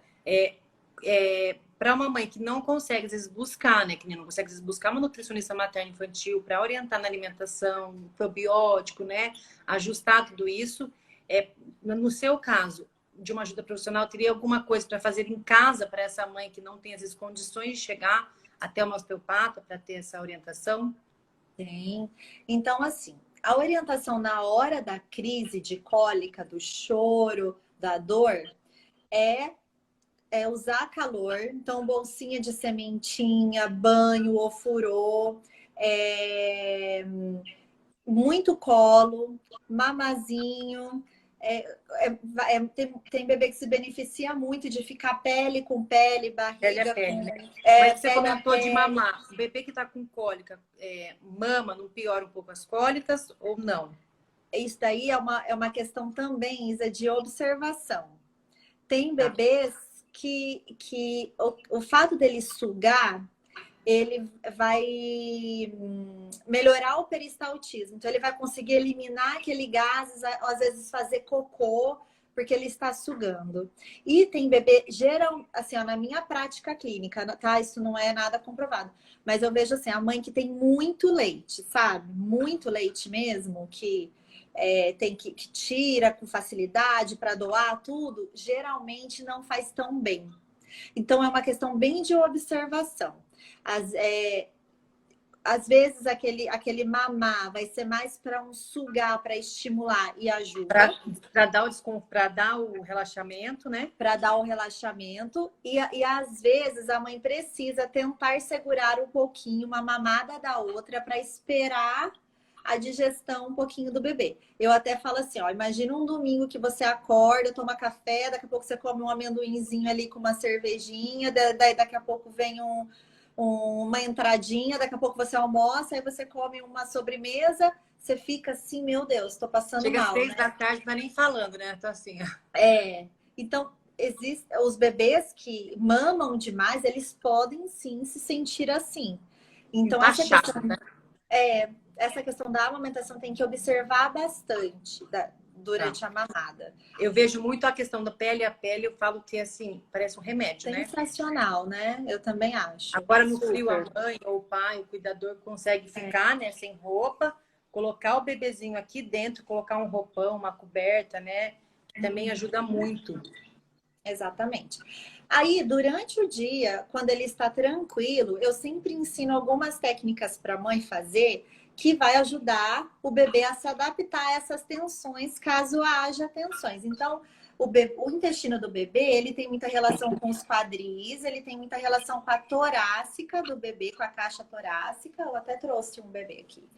Para uma mãe que não consegue, às vezes, buscar, né? Que nem não consegue, às vezes, buscar uma nutricionista materna infantil para orientar na alimentação, probiótico, né? Ajustar tudo isso. No seu caso, de uma ajuda profissional, teria alguma coisa para fazer em casa para essa mãe que não tem, às vezes, condições de chegar até uma osteopata para ter essa orientação? Tem. Então, assim, a orientação na hora da crise de cólica, do choro, da dor, é usar calor. Então, bolsinha de sementinha, banho, ofurô, muito colo, mamazinho. Tem bebê que se beneficia muito de ficar pele com pele, Pele a barriga pele, com... né? Mas você comentou de mamar. O bebê que está com cólica, mama, não piora um pouco as cólicas ou não? Isso daí é uma questão também, Isa, de observação. Tem Tá. bebês que o fato dele sugar, ele vai melhorar o peristaltismo. Então, ele vai conseguir eliminar aquele gás, às vezes fazer cocô, porque ele está sugando. E tem bebê, geral, assim, ó, na minha prática clínica, tá? Isso não é nada comprovado. Mas eu vejo assim, a mãe que tem muito leite, sabe? Muito leite mesmo, que que tira com facilidade para doar tudo, geralmente não faz tão bem. Então, é uma questão bem de observação. às vezes aquele mamar vai ser mais para um sugar, para estimular e ajuda. Para dar o relaxamento, né? Para dar o relaxamento. E às vezes a mãe precisa tentar segurar um pouquinho uma mamada da outra para esperar a digestão um pouquinho do bebê. Eu até falo assim, ó, imagina um domingo que você acorda, toma café, daqui a pouco você come um amendoinzinho ali com uma cervejinha, daí daqui a pouco vem uma entradinha, daqui a pouco você almoça, aí você come uma sobremesa, você fica assim, meu Deus, tô passando Chega às mal, 6 né? da tarde, não tá nem falando, né? Tô assim, ó. Então, os bebês que mamam demais, eles podem sim se sentir assim. Então, Empachado, né? essa questão da amamentação tem que observar bastante durante Tá. a mamada. Eu vejo muito a questão da pele a pele, eu falo que assim, parece um remédio, né? Sensacional, né? Eu também acho. Agora no Super. frio a mãe ou o pai, o cuidador consegue ficar, né, sem roupa, colocar o bebezinho aqui dentro, colocar um roupão, uma coberta, né? Também ajuda muito. Exatamente. Aí, durante o dia, quando ele está tranquilo, eu sempre ensino algumas técnicas para a mãe fazer que vai ajudar o bebê a se adaptar a essas tensões, caso haja tensões. Então, o intestino do bebê, ele tem muita relação com os quadris, ele tem muita relação com a torácica do bebê, com a caixa torácica. Eu até trouxe um bebê aqui.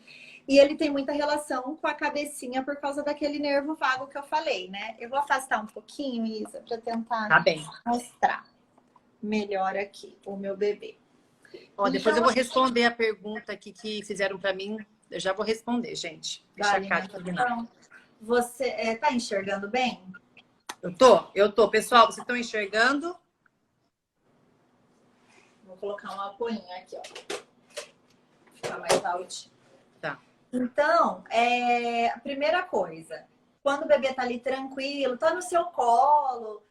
E ele tem muita relação com a cabecinha por causa daquele nervo vago que eu falei, né? Eu vou afastar um pouquinho, Isa, para tentar Tá bem. mostrar melhor aqui o meu bebê. Ó, depois eu vou responder a pergunta aqui que fizeram para mim. Eu já vou responder, gente. Deixa a Kátia terminar. Então, você tá enxergando bem? Eu tô. Pessoal, vocês estão enxergando? Vou colocar uma apoinha aqui, ó. Ficar mais alto. Tá. Então, a primeira coisa, quando o bebê tá ali tranquilo, tá no seu colo,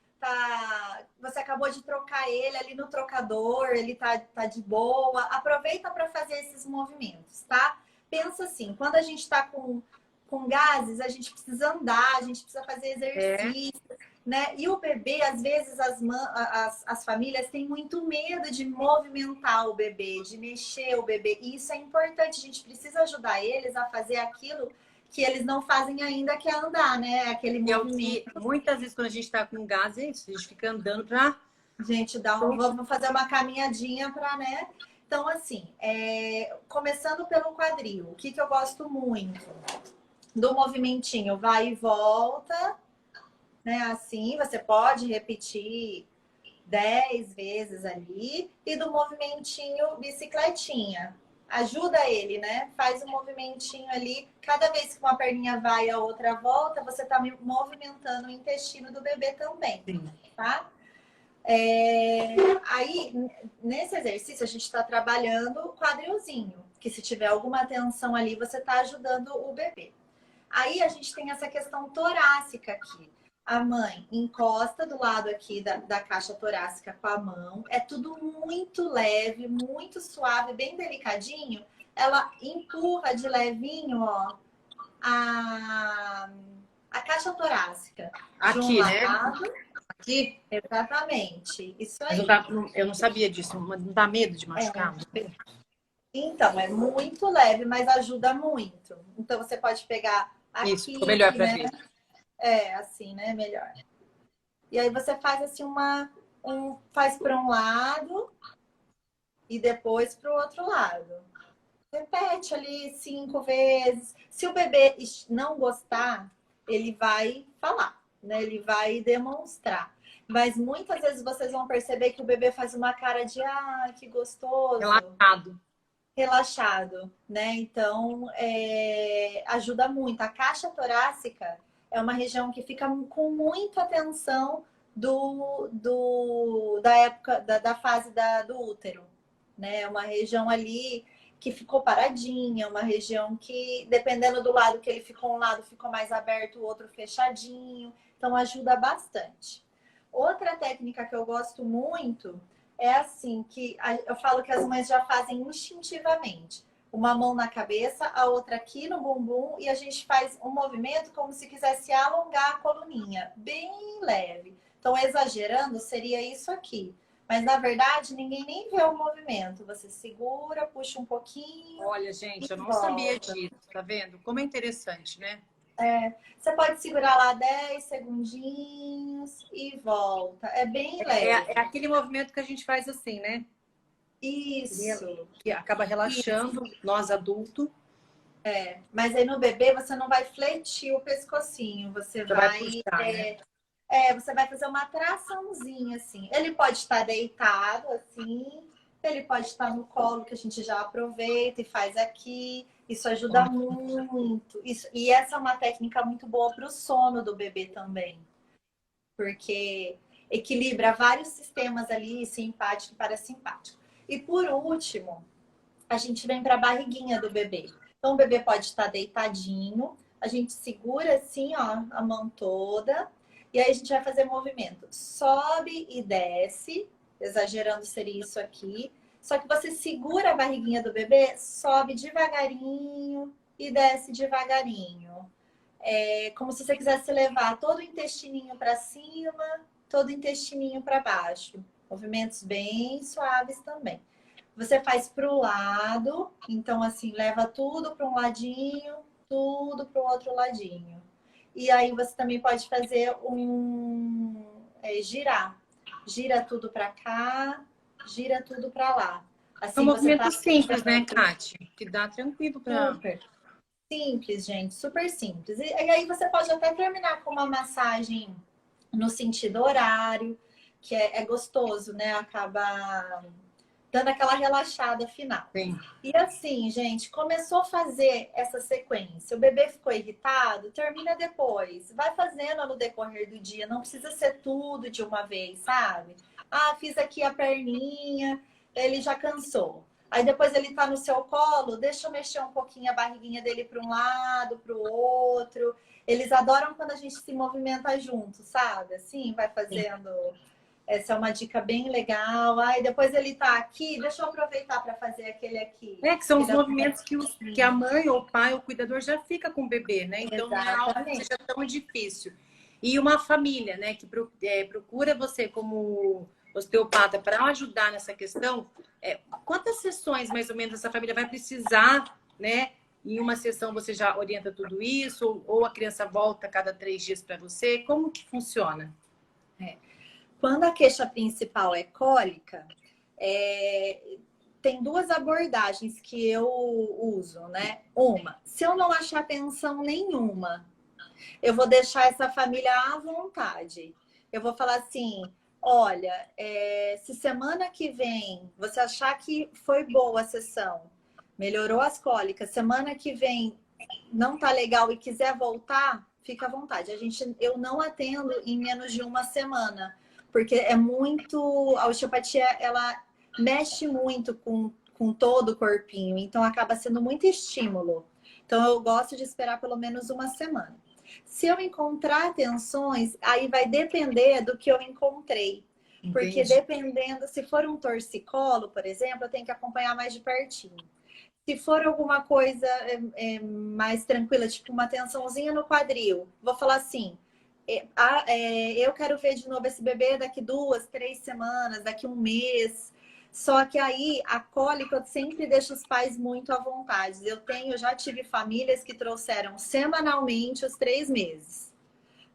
você acabou de trocar ele ali no trocador, ele tá de boa, aproveita para fazer esses movimentos, tá? Pensa assim, quando a gente tá com gases, a gente precisa andar, a gente precisa fazer exercício, né? E o bebê, às vezes, as famílias têm muito medo de movimentar o bebê, de mexer o bebê. E isso é importante, a gente precisa ajudar eles a fazer aquilo que eles não fazem ainda, que é andar, né? Aquele movimento. É o que, muitas vezes, quando a gente tá com gás, é isso. A gente fica andando pra... Gente, vamos fazer uma caminhadinha para, né? Então, assim, começando pelo quadril, o que eu gosto muito? Do movimentinho vai e volta, né? Assim, você pode repetir 10 vezes ali. E do movimentinho bicicletinha. Ajuda ele, né? Faz um movimentinho ali. Cada vez que uma perninha vai e a outra volta, você tá movimentando o intestino do bebê também, tá? Aí, nesse exercício, a gente está trabalhando o quadrilzinho. Que se tiver alguma tensão ali, você está ajudando o bebê. Aí a gente tem essa questão torácica aqui. A mãe encosta do lado aqui da caixa torácica com a mão. É tudo muito leve, muito suave, bem delicadinho. Ela empurra de levinho, ó, a caixa torácica. Aqui, né? Aqui? Exatamente. Isso aí. Eu não sabia disso. Não dá medo de machucar? Então, é muito leve, mas ajuda muito. Então, você pode pegar aqui, isso, ficou melhor para né? ver. Assim, né? Melhor. E aí você faz assim faz para um lado e depois para o outro lado. Repete ali 5 vezes. Se o bebê não gostar, ele vai falar, né? Ele vai demonstrar. Mas muitas vezes vocês vão perceber que o bebê faz uma cara de que gostoso. Relaxado, né? Então, ajuda muito. A caixa torácica é uma região que fica com muita tensão da época, da fase do útero, né? É uma região ali que ficou paradinha, uma região que, dependendo do lado que ele ficou, um lado ficou mais aberto, o outro fechadinho. Então, ajuda bastante. Outra técnica que eu gosto muito é assim, que eu falo que as mães já fazem instintivamente. Uma mão na cabeça, a outra aqui no bumbum, e a gente faz um movimento como se quisesse alongar a coluninha, bem leve. Então, exagerando, seria isso aqui. Mas, na verdade, ninguém nem vê o movimento. Você segura, puxa um pouquinho. Olha, gente, eu não volta. sabia disso, tá vendo? Como é interessante, né? Você pode segurar lá 10 segundinhos e volta. É bem leve. É aquele movimento que a gente faz assim, né? Isso. Que acaba relaxando nós adultos. Mas aí no bebê você não vai fletir o pescocinho. Você Já vai vai, puxar, né? você vai fazer uma traçãozinha assim. Ele pode estar deitado assim, ele pode estar no colo, que a gente já aproveita e faz aqui. Isso ajuda muito. E essa é uma técnica muito boa para o sono do bebê também, porque equilibra vários sistemas ali, simpático e parasimpático. E por último, a gente vem para a barriguinha do bebê. Então, o bebê pode estar deitadinho, a gente segura assim, ó, a mão toda, e aí a gente vai fazer movimento. Sobe e desce, exagerando seria isso aqui. Só que você segura a barriguinha do bebê, sobe devagarinho e desce devagarinho. É como se você quisesse levar todo o intestininho para cima, todo o intestininho para baixo. Movimentos bem suaves também. Você faz para o lado, então assim, leva tudo para um ladinho, tudo para o outro ladinho. E aí você também pode fazer girar. Gira tudo para cá, gira tudo para lá. É um Assim você tá movimento simples, né, Kati? Que dá tranquilo para. super simples, gente, super simples. E aí você pode até terminar com uma massagem no sentido horário, que é gostoso, né? Acaba dando aquela relaxada final. Sim. E assim, gente, começou a fazer essa sequência. O bebê ficou irritado, termina depois. Vai fazendo no decorrer do dia, não precisa ser tudo de uma vez, sabe? Ah, fiz aqui a perninha, ele já cansou. Aí depois ele tá no seu colo, deixa eu mexer um pouquinho a barriguinha dele para um lado, para o outro. Eles adoram quando a gente se movimenta junto, sabe? Assim, vai fazendo. Essa é uma dica bem legal. Ai, depois ele tá aqui, deixa eu aproveitar para fazer aquele aqui. Que são os Ele movimentos que a mãe ou o pai ou o cuidador já fica com o bebê, né? Então não é algo que Exatamente. seja tão difícil. E uma família, né, que procura você como osteopata para ajudar nessa questão, quantas sessões mais ou menos essa família vai precisar, né? Em uma sessão você já orienta tudo isso? Ou a criança volta a cada 3 dias para você? Como que funciona? Quando a queixa principal é cólica, tem duas abordagens que eu uso, né? Uma, se eu não achar tensão nenhuma, eu vou deixar essa família à vontade. Eu vou falar assim: olha, se semana que vem você achar que foi boa a sessão, melhorou as cólicas, semana que vem não tá legal e quiser voltar, fica à vontade. Eu não atendo em menos de uma semana, porque é muito. A osteopatia, ela mexe muito com todo o corpinho, então acaba sendo muito estímulo. Então eu gosto de esperar pelo menos uma semana. Se eu encontrar tensões, aí vai depender do que eu encontrei. Porque Entendi. dependendo, se for um torcicolo, por exemplo, eu tenho que acompanhar mais de pertinho. Se for alguma coisa mais tranquila, tipo uma tensãozinha no quadril, vou falar assim: eu quero ver de novo esse bebê daqui 2, 3 semanas, daqui um mês. Só que aí a cólica sempre deixa os pais muito à vontade. Eu já tive famílias que trouxeram semanalmente os 3 meses,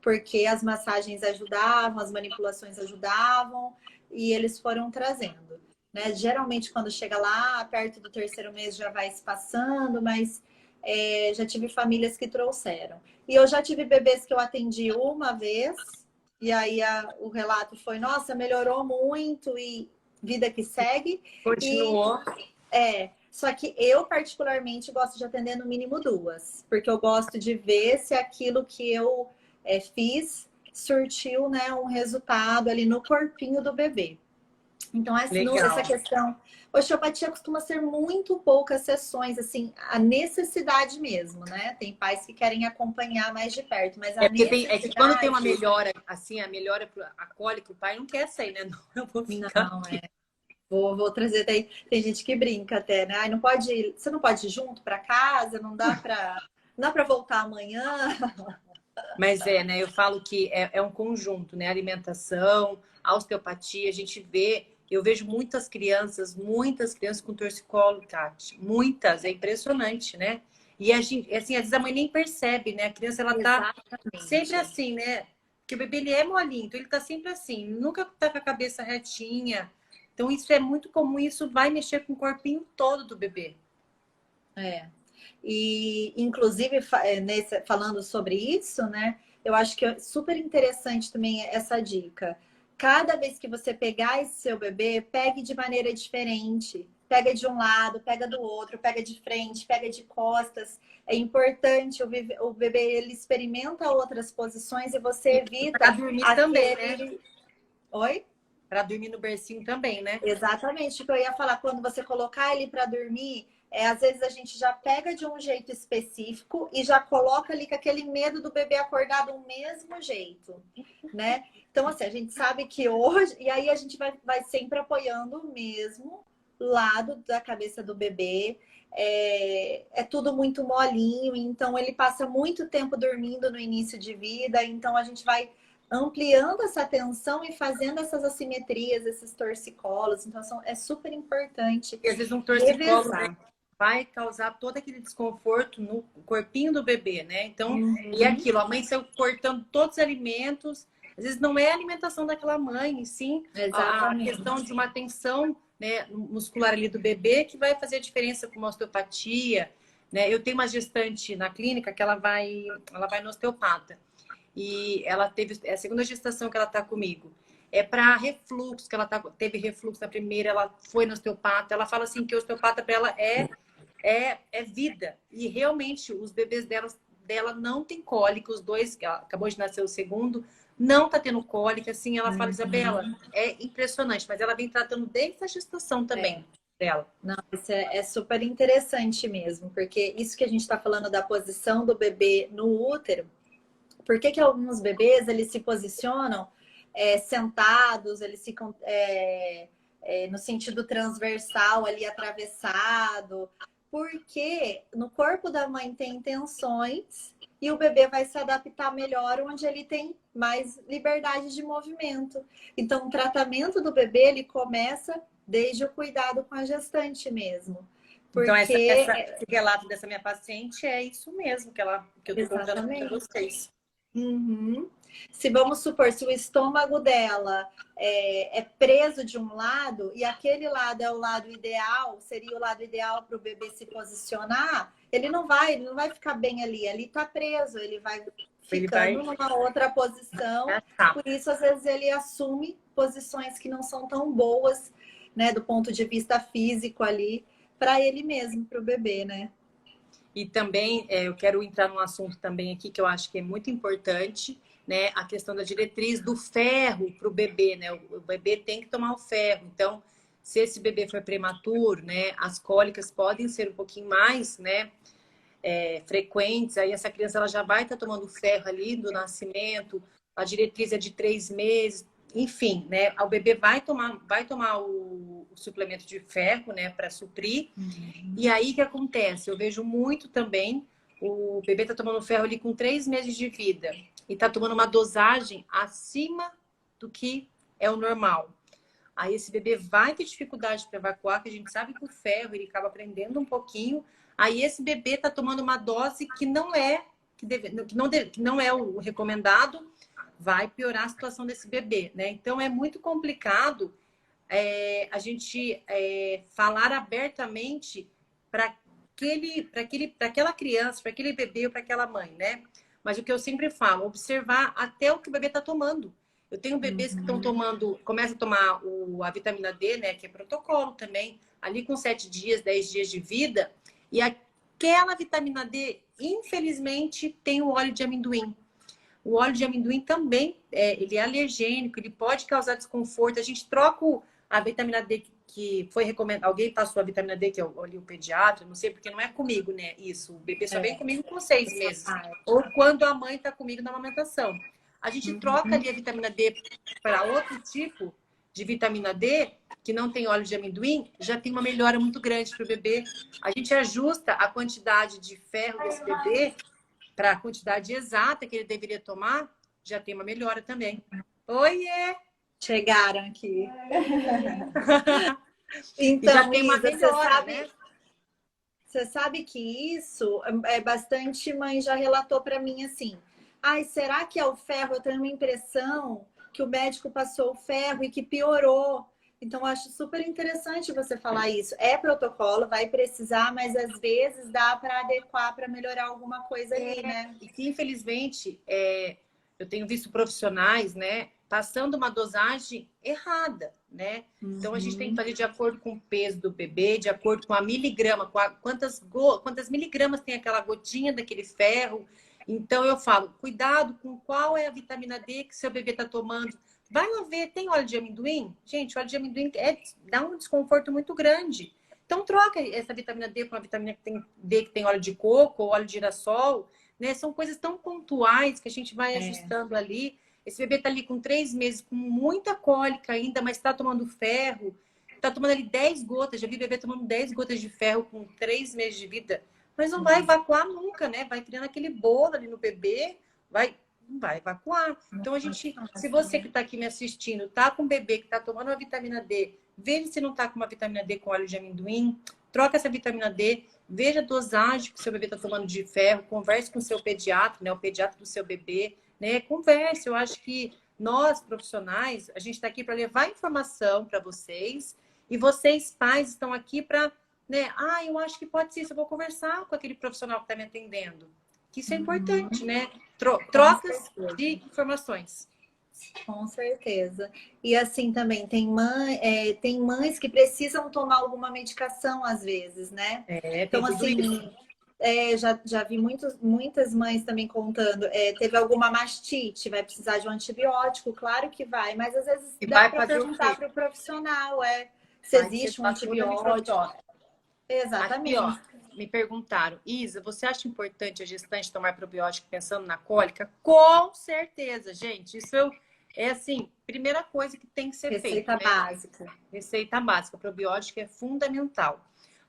porque as massagens ajudavam, as manipulações ajudavam e eles foram trazendo. Né? Geralmente, quando chega lá, perto do 3º mês já vai se passando, mas já tive famílias que trouxeram. E eu já tive bebês que eu atendi uma vez, e aí o relato foi: nossa, melhorou muito, e vida que segue. Continuou. Só que eu particularmente gosto de atender no mínimo 2, porque eu gosto de ver se aquilo que eu fiz surtiu, né, um resultado ali no corpinho do bebê. Então, essa questão, osteopatia costuma ser muito poucas sessões, assim, a necessidade mesmo, né? Tem pais que querem acompanhar mais de perto, mas a necessidade... É que quando tem uma melhora, assim, a melhora a cólica, o pai não quer sair, né? Não, eu vou ficar aqui. Vou trazer daí. Tem gente que brinca até, né? Ai, não pode, você não pode ir junto para casa, não dá para voltar amanhã. Mas né? Eu falo que é um conjunto, né? Alimentação, a osteopatia, a gente vê Eu vejo muitas crianças com torcicolo, Tati. Muitas, é impressionante, né? E a gente, assim, às vezes a mãe nem percebe, né? A criança, ela tá sempre Exatamente. assim, né? Porque o bebê, ele é molinho, então ele tá sempre assim, nunca tá com a cabeça retinha. Então, isso é muito comum, isso vai mexer com o corpinho todo do bebê. É. E, inclusive, falando sobre isso, né? Eu acho que é super interessante também essa dica. Cada vez que você pegar esse seu bebê, pegue de maneira diferente. Pega de um lado, pega do outro, pega de frente, pega de costas. É importante, o bebê ele experimenta outras posições e você E para evita dormir também, né? aquele. Oi? Para dormir no bercinho também, né? Exatamente, o que eu ia falar, quando você colocar ele para dormir, às vezes a gente já pega de um jeito específico e já coloca ali com aquele medo do bebê acordar do mesmo jeito, né? Então, assim, a gente sabe que hoje, e aí a gente vai sempre apoiando o mesmo lado da cabeça do bebê. É tudo muito molinho, então ele passa muito tempo dormindo no início de vida, então a gente vai ampliando essa tensão e fazendo essas assimetrias, esses torcicolos. Então, é super importante E às vezes um torcicolo, né, revezar. vai causar todo aquele desconforto no corpinho do bebê, né? Então, e Uhum. aquilo, a mãe saiu cortando todos os alimentos. Às vezes não é a alimentação daquela mãe, e sim a questão Exatamente. de uma tensão, né, muscular ali do bebê que vai fazer a diferença com uma osteopatia, né? Eu tenho uma gestante na clínica que ela vai no osteopata. E ela teve, é a segunda gestação que ela está comigo. É para refluxo, que ela teve refluxo na primeira, ela foi no osteopata. Ela fala assim que o osteopata para ela é vida. E realmente os bebês dela não tem cólica, os dois, que ela acabou de nascer o segundo, não tá tendo cólica. Assim, ela fala, Isabela, é impressionante, mas ela vem tratando desde a gestação É. também dela. Não, isso é super interessante mesmo, porque isso que a gente está falando da posição do bebê no útero, por que que alguns bebês eles se posicionam sentados, eles ficam no sentido transversal, ali atravessado? Porque no corpo da mãe tem tensões e o bebê vai se adaptar melhor onde ele tem mais liberdade de movimento. Então, o tratamento do bebê ele começa desde o cuidado com a gestante mesmo. Então, Porque, esse relato dessa minha paciente é isso mesmo que eu tô contando para exatamente. vocês. Uhum. Se vamos supor, se o estômago dela é preso de um lado e aquele lado é o lado ideal, seria o lado ideal para o bebê se posicionar, ele não vai ficar bem ali. Ali está preso, ele vai Ele vai ficando numa outra posição. achar. Por isso, às vezes, ele assume posições que não são tão boas, né, do ponto de vista físico ali, para ele mesmo, para o bebê, né? E também eu quero entrar num assunto também aqui que eu acho que é muito importante, né? A questão da diretriz do ferro para o bebê, né? O bebê tem que tomar o ferro. Então, se esse bebê for prematuro, né? As cólicas podem ser um pouquinho mais, né? Frequentes. Aí essa criança ela já vai estar tomando ferro ali do nascimento. A diretriz é de 3 meses. Enfim, né? O bebê vai tomar o suplemento de ferro, né? Para suprir. E aí o que acontece? Eu vejo muito também o bebê tá tomando ferro ali com 3 meses de vida e tá tomando uma dosagem acima do que é o normal. Aí esse bebê vai ter dificuldade para evacuar, que a gente sabe que o ferro ele acaba prendendo um pouquinho. Aí esse bebê tá tomando uma dose que não é que não é o recomendado, vai piorar a situação desse bebê, né? Então é muito complicado a gente falar abertamente para aquela criança, para aquele bebê ou para aquela mãe, né? Mas o que eu sempre falo, observar até o que o bebê está tomando. Eu tenho bebês que estão tomando, começam a tomar a vitamina D, né? Que é protocolo também, ali com 7 dias, 10 dias de vida, e aquela vitamina D, infelizmente, tem o óleo de amendoim. O óleo de amendoim também, ele é alergênico, ele pode causar desconforto. A gente troca a vitamina D que foi recomendado. Alguém passou a vitamina D, que é ali o pediatra, não sei, porque não é comigo, né? Isso. O bebê só vem comigo com 6 meses. Ou quando a mãe está comigo na amamentação. A gente troca ali a vitamina D para outro tipo de vitamina D, que não tem óleo de amendoim, já tem uma melhora muito grande para o bebê. A gente ajusta a quantidade de ferro desse bebê para a quantidade exata que ele deveria tomar, já tem uma melhora também. Oiê! Chegaram aqui. E já Então, tem uma Isa, melhora, né? você sabe que isso é bastante mãe já relatou para mim assim. Ai, será que é o ferro? Eu tenho uma impressão que o médico passou o ferro e que piorou. Então, eu acho super interessante você falar isso. É protocolo, vai precisar, mas às vezes dá para adequar para melhorar alguma coisa ali, né? E que, infelizmente, eu tenho visto profissionais, né, passando uma dosagem errada, né? Então, a gente tem que fazer de acordo com o peso do bebê, de acordo com a miligrama, quantas miligramas tem aquela gotinha daquele ferro. Então, eu falo, cuidado com qual é a vitamina D que seu bebê está tomando. Vai lá ver, tem óleo de amendoim? Gente, o óleo de amendoim dá um desconforto muito grande. Então, troca essa vitamina D com a vitamina D que tem óleo de coco ou óleo de girassol, né? São coisas tão pontuais que a gente vai ajustando ali. Esse bebê tá ali com 3 meses, com muita cólica ainda, mas tá tomando ferro. Tá tomando ali 10 gotas. Já vi bebê tomando 10 gotas de ferro com 3 meses de vida. Mas não vai evacuar nunca, né? Vai criando aquele bolo ali no bebê, não vai evacuar. Então, se você que está aqui me assistindo, tá com um bebê que está tomando uma vitamina D, veja se não está com uma vitamina D com óleo de amendoim, troca essa vitamina D, veja a dosagem que o seu bebê está tomando de ferro, converse com o seu pediatra, né? O pediatra do seu bebê, né? Converse. Eu acho que nós, profissionais, a gente está aqui para levar informação para vocês e vocês, pais, estão aqui para, né? Ah, eu acho que pode ser isso, eu vou conversar com aquele profissional que está me atendendo. Que isso é importante, né? Trocas de informações. Com certeza. E assim também, tem mães que precisam tomar alguma medicação às vezes, né? Tem Então, tudo isso. assim, já vi muitas mães também contando, teve alguma mastite, vai precisar de um antibiótico, claro que vai, mas às vezes E dá vai para fazer o perguntar quê? para o profissional, se Vai ser existe um toda antibiótico. microbiota. Aqui, ó, Exatamente. me perguntaram, Isa, você acha importante a gestante tomar probiótico pensando na cólica? Com certeza, gente. É assim, primeira coisa que tem que ser feito, Receita né? básica. Receita básica, probiótico é fundamental.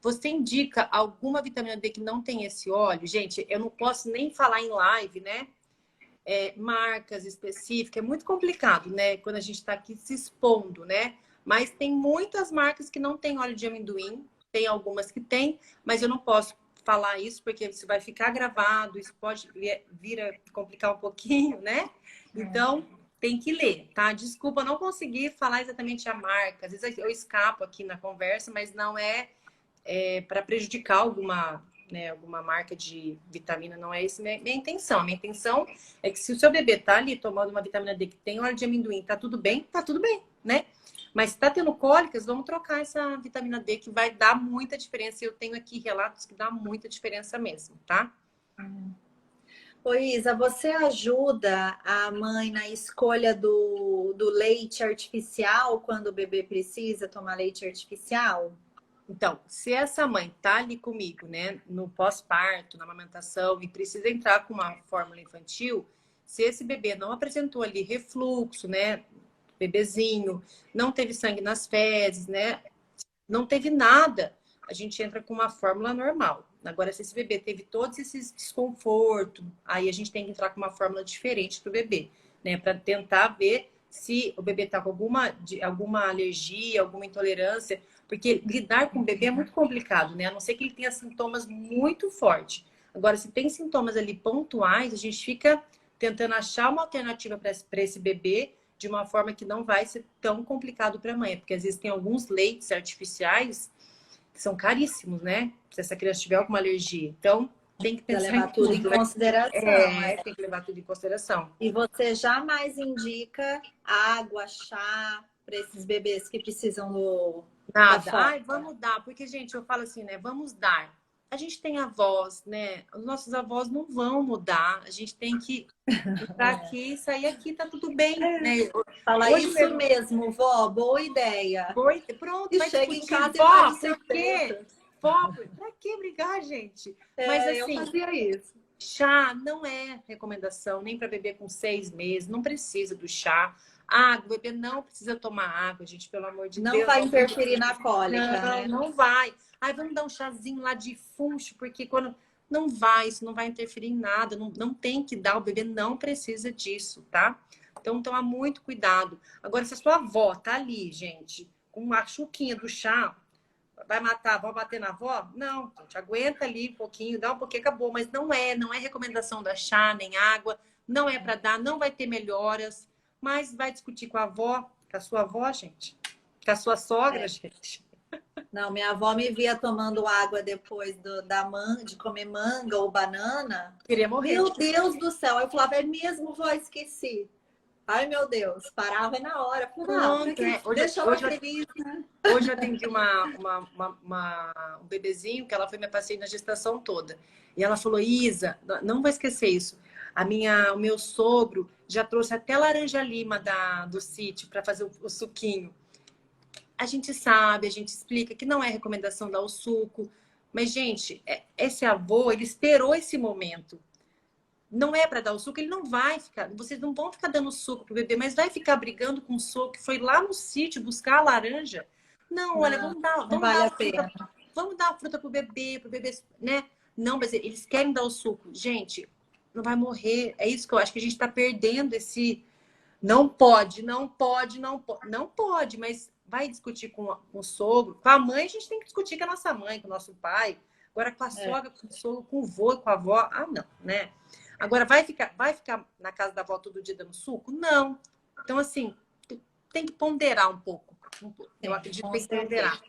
Você indica alguma vitamina D que não tem esse óleo? Gente, eu não posso nem falar em live, né? Marcas específicas, é muito complicado, né? Quando a gente está aqui se expondo, né? Mas tem muitas marcas que não tem óleo de amendoim, tem algumas que tem, mas eu não posso falar isso porque isso vai ficar gravado, isso pode vir a complicar um pouquinho, né? Então, tem que ler, tá? Desculpa, eu não consegui falar exatamente a marca. Às vezes eu escapo aqui na conversa, mas não para prejudicar alguma marca de vitamina, não é essa minha intenção. A minha intenção é que se o seu bebê tá ali tomando uma vitamina D que tem óleo de amendoim, tá tudo bem, né? Mas se tá tendo cólicas, vamos trocar essa vitamina D que vai dar muita diferença. Eu tenho aqui relatos que dá muita diferença mesmo, tá? Oi, Isa, você ajuda a mãe na escolha do leite artificial quando o bebê precisa tomar leite artificial? Então, se essa mãe tá ali comigo, né, no pós-parto, na amamentação, e precisa entrar com uma fórmula infantil, se esse bebê não apresentou ali refluxo, né, bebezinho, não teve sangue nas fezes, né, não teve nada, a gente entra com uma fórmula normal. Agora, se esse bebê teve todos esses desconfortos, aí a gente tem que entrar com uma fórmula diferente para o bebê, né, para tentar ver se o bebê está com alguma alergia, alguma intolerância, porque lidar com o bebê é muito complicado, né? A não ser que ele tenha sintomas muito fortes. Agora, se tem sintomas ali pontuais, a gente fica tentando achar uma alternativa para esse bebê de uma forma que não vai ser tão complicado para a mãe, porque às vezes tem alguns leites artificiais que são caríssimos, né? Se essa criança tiver alguma alergia. Então, tem que Para pensar em levar tudo em tudo, né? consideração, Tem que levar tudo em consideração. E você jamais indica água, chá para esses bebês que precisam da Nada. fórmula? Ai, vamos dar. Porque, gente, eu falo assim, né? Vamos dar. A gente tem avós, né? Os nossos avós não vão mudar. A gente tem que entrar aqui e sair aqui, tá tudo bem, né? Fala Hoje isso mesmo mesmo, vó, boa ideia. foi, pronto, E vai chega em discutir. casa e Vó, faz por quê? surpresa. Vó, pra que brigar, gente? Mas Eu assim, fazia isso. chá não é recomendação nem para bebê com 6 meses, não precisa do chá. Água, o bebê não precisa tomar água, gente, pelo amor de Não Deus. vai Não, interferir na cólica, né? não vai. Aí vamos dar um chazinho lá de funcho, porque quando. Não vai, isso não vai interferir em nada, não tem que dar, o bebê não precisa disso, tá? Então, toma muito cuidado. Agora, se a sua avó tá ali, gente, com uma chuquinha do chá, vai matar a avó, bater na avó? Não, gente, aguenta ali um pouquinho, dá um pouquinho, acabou. Mas não é recomendação da chá, nem água, não é para dar, não vai ter melhoras, mas vai discutir com a avó, com a sua avó, gente, com a sua sogra, gente. Não, minha avó me via tomando água depois de comer manga ou banana. Queria morrer. Meu Deus do céu. Eu falava, é mesmo, vó, esqueci. Ai, meu Deus. Parava na hora. Falava, deixa ela feliz, né? Hoje eu atendi um bebezinho que ela foi minha paciente na gestação toda. E ela falou, Isa, não vou esquecer isso. O meu sogro já trouxe até laranja-lima do sítio para fazer o suquinho. A gente sabe, a gente explica que não é recomendação dar o suco. Mas, gente, esse avô, ele esperou esse momento. Não é para dar o suco, ele não vai ficar. Vocês não vão ficar dando suco pro bebê, mas vai ficar brigando com o sogro que foi lá no sítio buscar a laranja. Não, olha, vamos dar a fruta pro bebê, né? Não, mas eles querem dar o suco. Gente, não vai morrer. É isso que eu acho que a gente está perdendo esse. Não pode, não pode, não pode. Não pode, mas vai discutir com o sogro. Com a mãe, a gente tem que discutir com a nossa mãe, com o nosso pai. Agora, com a sogra, com o sogro, com o vô, com a avó. Ah, não, né? Agora, vai ficar na casa da avó todo dia dando suco? Não. Então, assim, tem que ponderar um pouco. Eu acredito que tem que ponderar.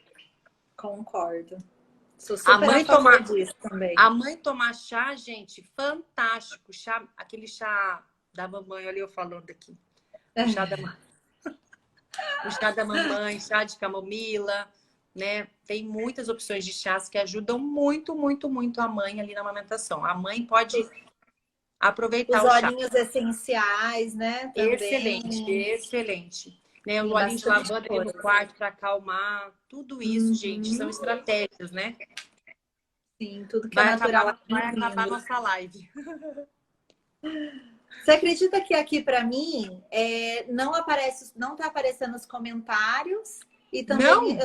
Concordo. Sou super a favor disso também. A mãe tomar chá, gente, fantástico. Chá, aquele chá da mamãe, olha eu falando aqui. O chá da mãe. O chá da mamãe, chá de camomila, né? Tem muitas opções de chás que ajudam muito, muito, muito a mãe ali na amamentação. A mãe pode aproveitar os olhinhos essenciais, né? Também. Excelente, excelente. Né? O olhinho de lavanda ali no quarto para acalmar. Tudo isso, gente, são estratégias, né? Sim, tudo que é natural. Vai acabar a nossa live. Você acredita que aqui para mim não tá aparecendo os comentários e também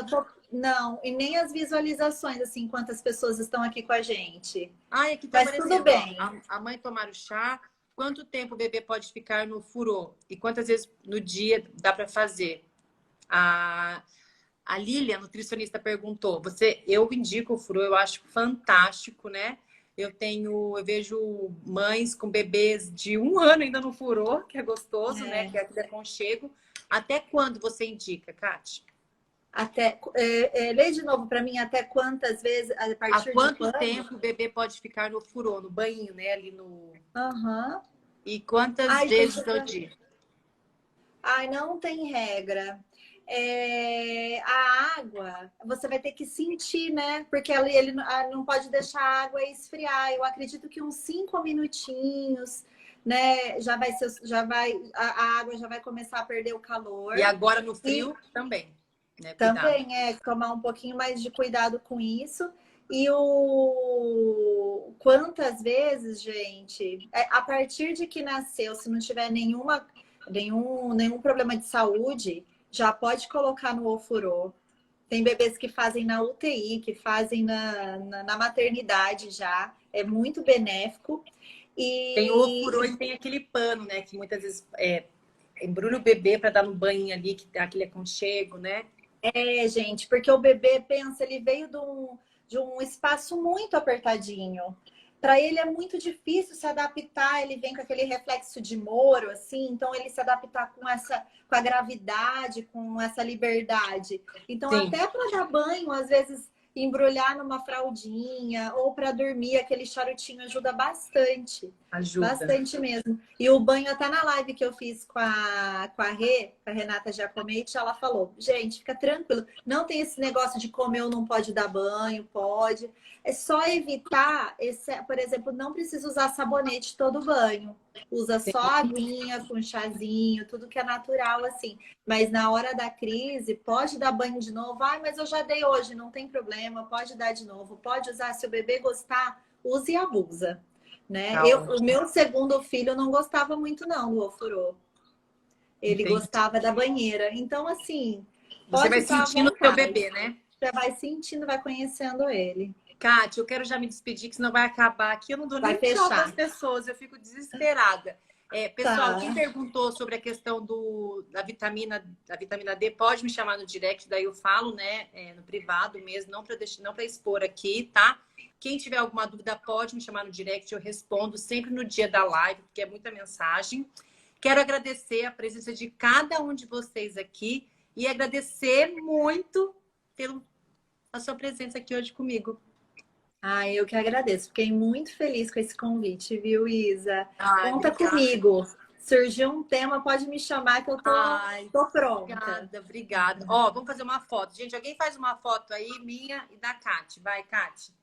não, e nem as visualizações, assim, quantas pessoas estão aqui com a gente. Ai, aqui tá mas tudo bem. A mãe tomar o chá, quanto tempo o bebê pode ficar no furô? E quantas vezes no dia dá para fazer? A Lília, nutricionista, perguntou. Eu indico o furô, eu acho fantástico, né? Eu vejo mães com bebês de 1 ano ainda no furô, que é gostoso, né? Que é aquele aconchego. Até quando você indica, Kátia? Lê de novo para mim, até quantas vezes, a partir de quanto tempo o bebê pode ficar no furô, no banho, né? Ali no... E quantas vezes ao dia? Ai, não tem regra. A água, você vai ter que sentir, né? Porque ele não pode deixar a água esfriar. Eu acredito que uns 5 minutinhos, né? A água já vai começar a perder o calor. E agora no frio também. Né? Também tomar um pouquinho mais de cuidado com isso. E quantas vezes, gente, a partir de que nasceu, se não tiver nenhum problema de saúde, já pode colocar no ofurô. Tem bebês que fazem na UTI, que fazem na maternidade já. É muito benéfico. Tem o ofurô e tem aquele pano, né? Que muitas vezes embrulha o bebê para dar no banho ali, que dá aquele aconchego, né? Gente, porque o bebê pensa, ele veio de um espaço muito apertadinho. Para ele é muito difícil se adaptar, ele vem com aquele reflexo de Moro, assim, então ele se adaptar com a gravidade, com essa liberdade. Então, até para dar banho, às vezes, embrulhar numa fraldinha ou para dormir, aquele charutinho ajuda bastante. Ajuda. Bastante mesmo. E o banho, até na live que eu fiz com a Renata Giacometti, ela falou, gente, fica tranquilo, não tem esse negócio de comer ou não pode dar banho, pode. É só evitar, por exemplo, não precisa usar sabonete todo banho. Usa só aguinha com chazinho, tudo que é natural, assim. Mas na hora da crise, pode dar banho de novo. Ai, mas eu já dei hoje, não tem problema, pode dar de novo. Pode usar, se o bebê gostar, use e abusa. Né? O meu segundo filho não gostava muito, não, do ofurô. Ele gostava da banheira. Então, assim... Você vai sentindo o seu bebê, né? Você vai sentindo, vai conhecendo ele. Kátia, eu quero já me despedir, que senão vai acabar aqui. Eu não dou nem tchau para as pessoas, eu fico desesperada. Pessoal, Tá. quem perguntou sobre a questão da vitamina D, pode me chamar no direct, daí eu falo, né? No privado mesmo, não para expor aqui, tá? Quem tiver alguma dúvida, pode me chamar no direct, eu respondo sempre no dia da live, porque é muita mensagem. Quero agradecer a presença de cada um de vocês aqui e agradecer muito pela sua presença aqui hoje comigo. Eu que agradeço. Fiquei muito feliz com esse convite, viu, Isa? Ai, Conta obrigada. comigo. Surgiu um tema, pode me chamar que eu tô pronta. Obrigada. Ó, vamos fazer uma foto. Gente, alguém faz uma foto aí, minha e da Kati. Vai, Kati.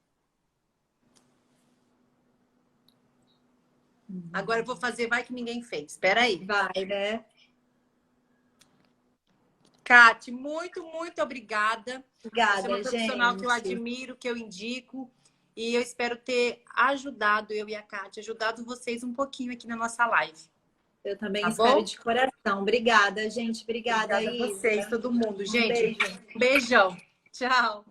Agora eu vou fazer, vai que ninguém fez. Espera aí. Vai, né? Kati, muito, muito obrigada. Obrigada, Você é uma profissional gente. que eu admiro, que eu indico. E eu espero ter ajudado, eu e a Kati, ajudado vocês um pouquinho aqui na nossa live. Eu também Tá espero bom? de coração. Obrigada, gente. Obrigada, Obrigada a Isa. vocês, todo mundo. Um Gente, beijo. beijão. Tchau.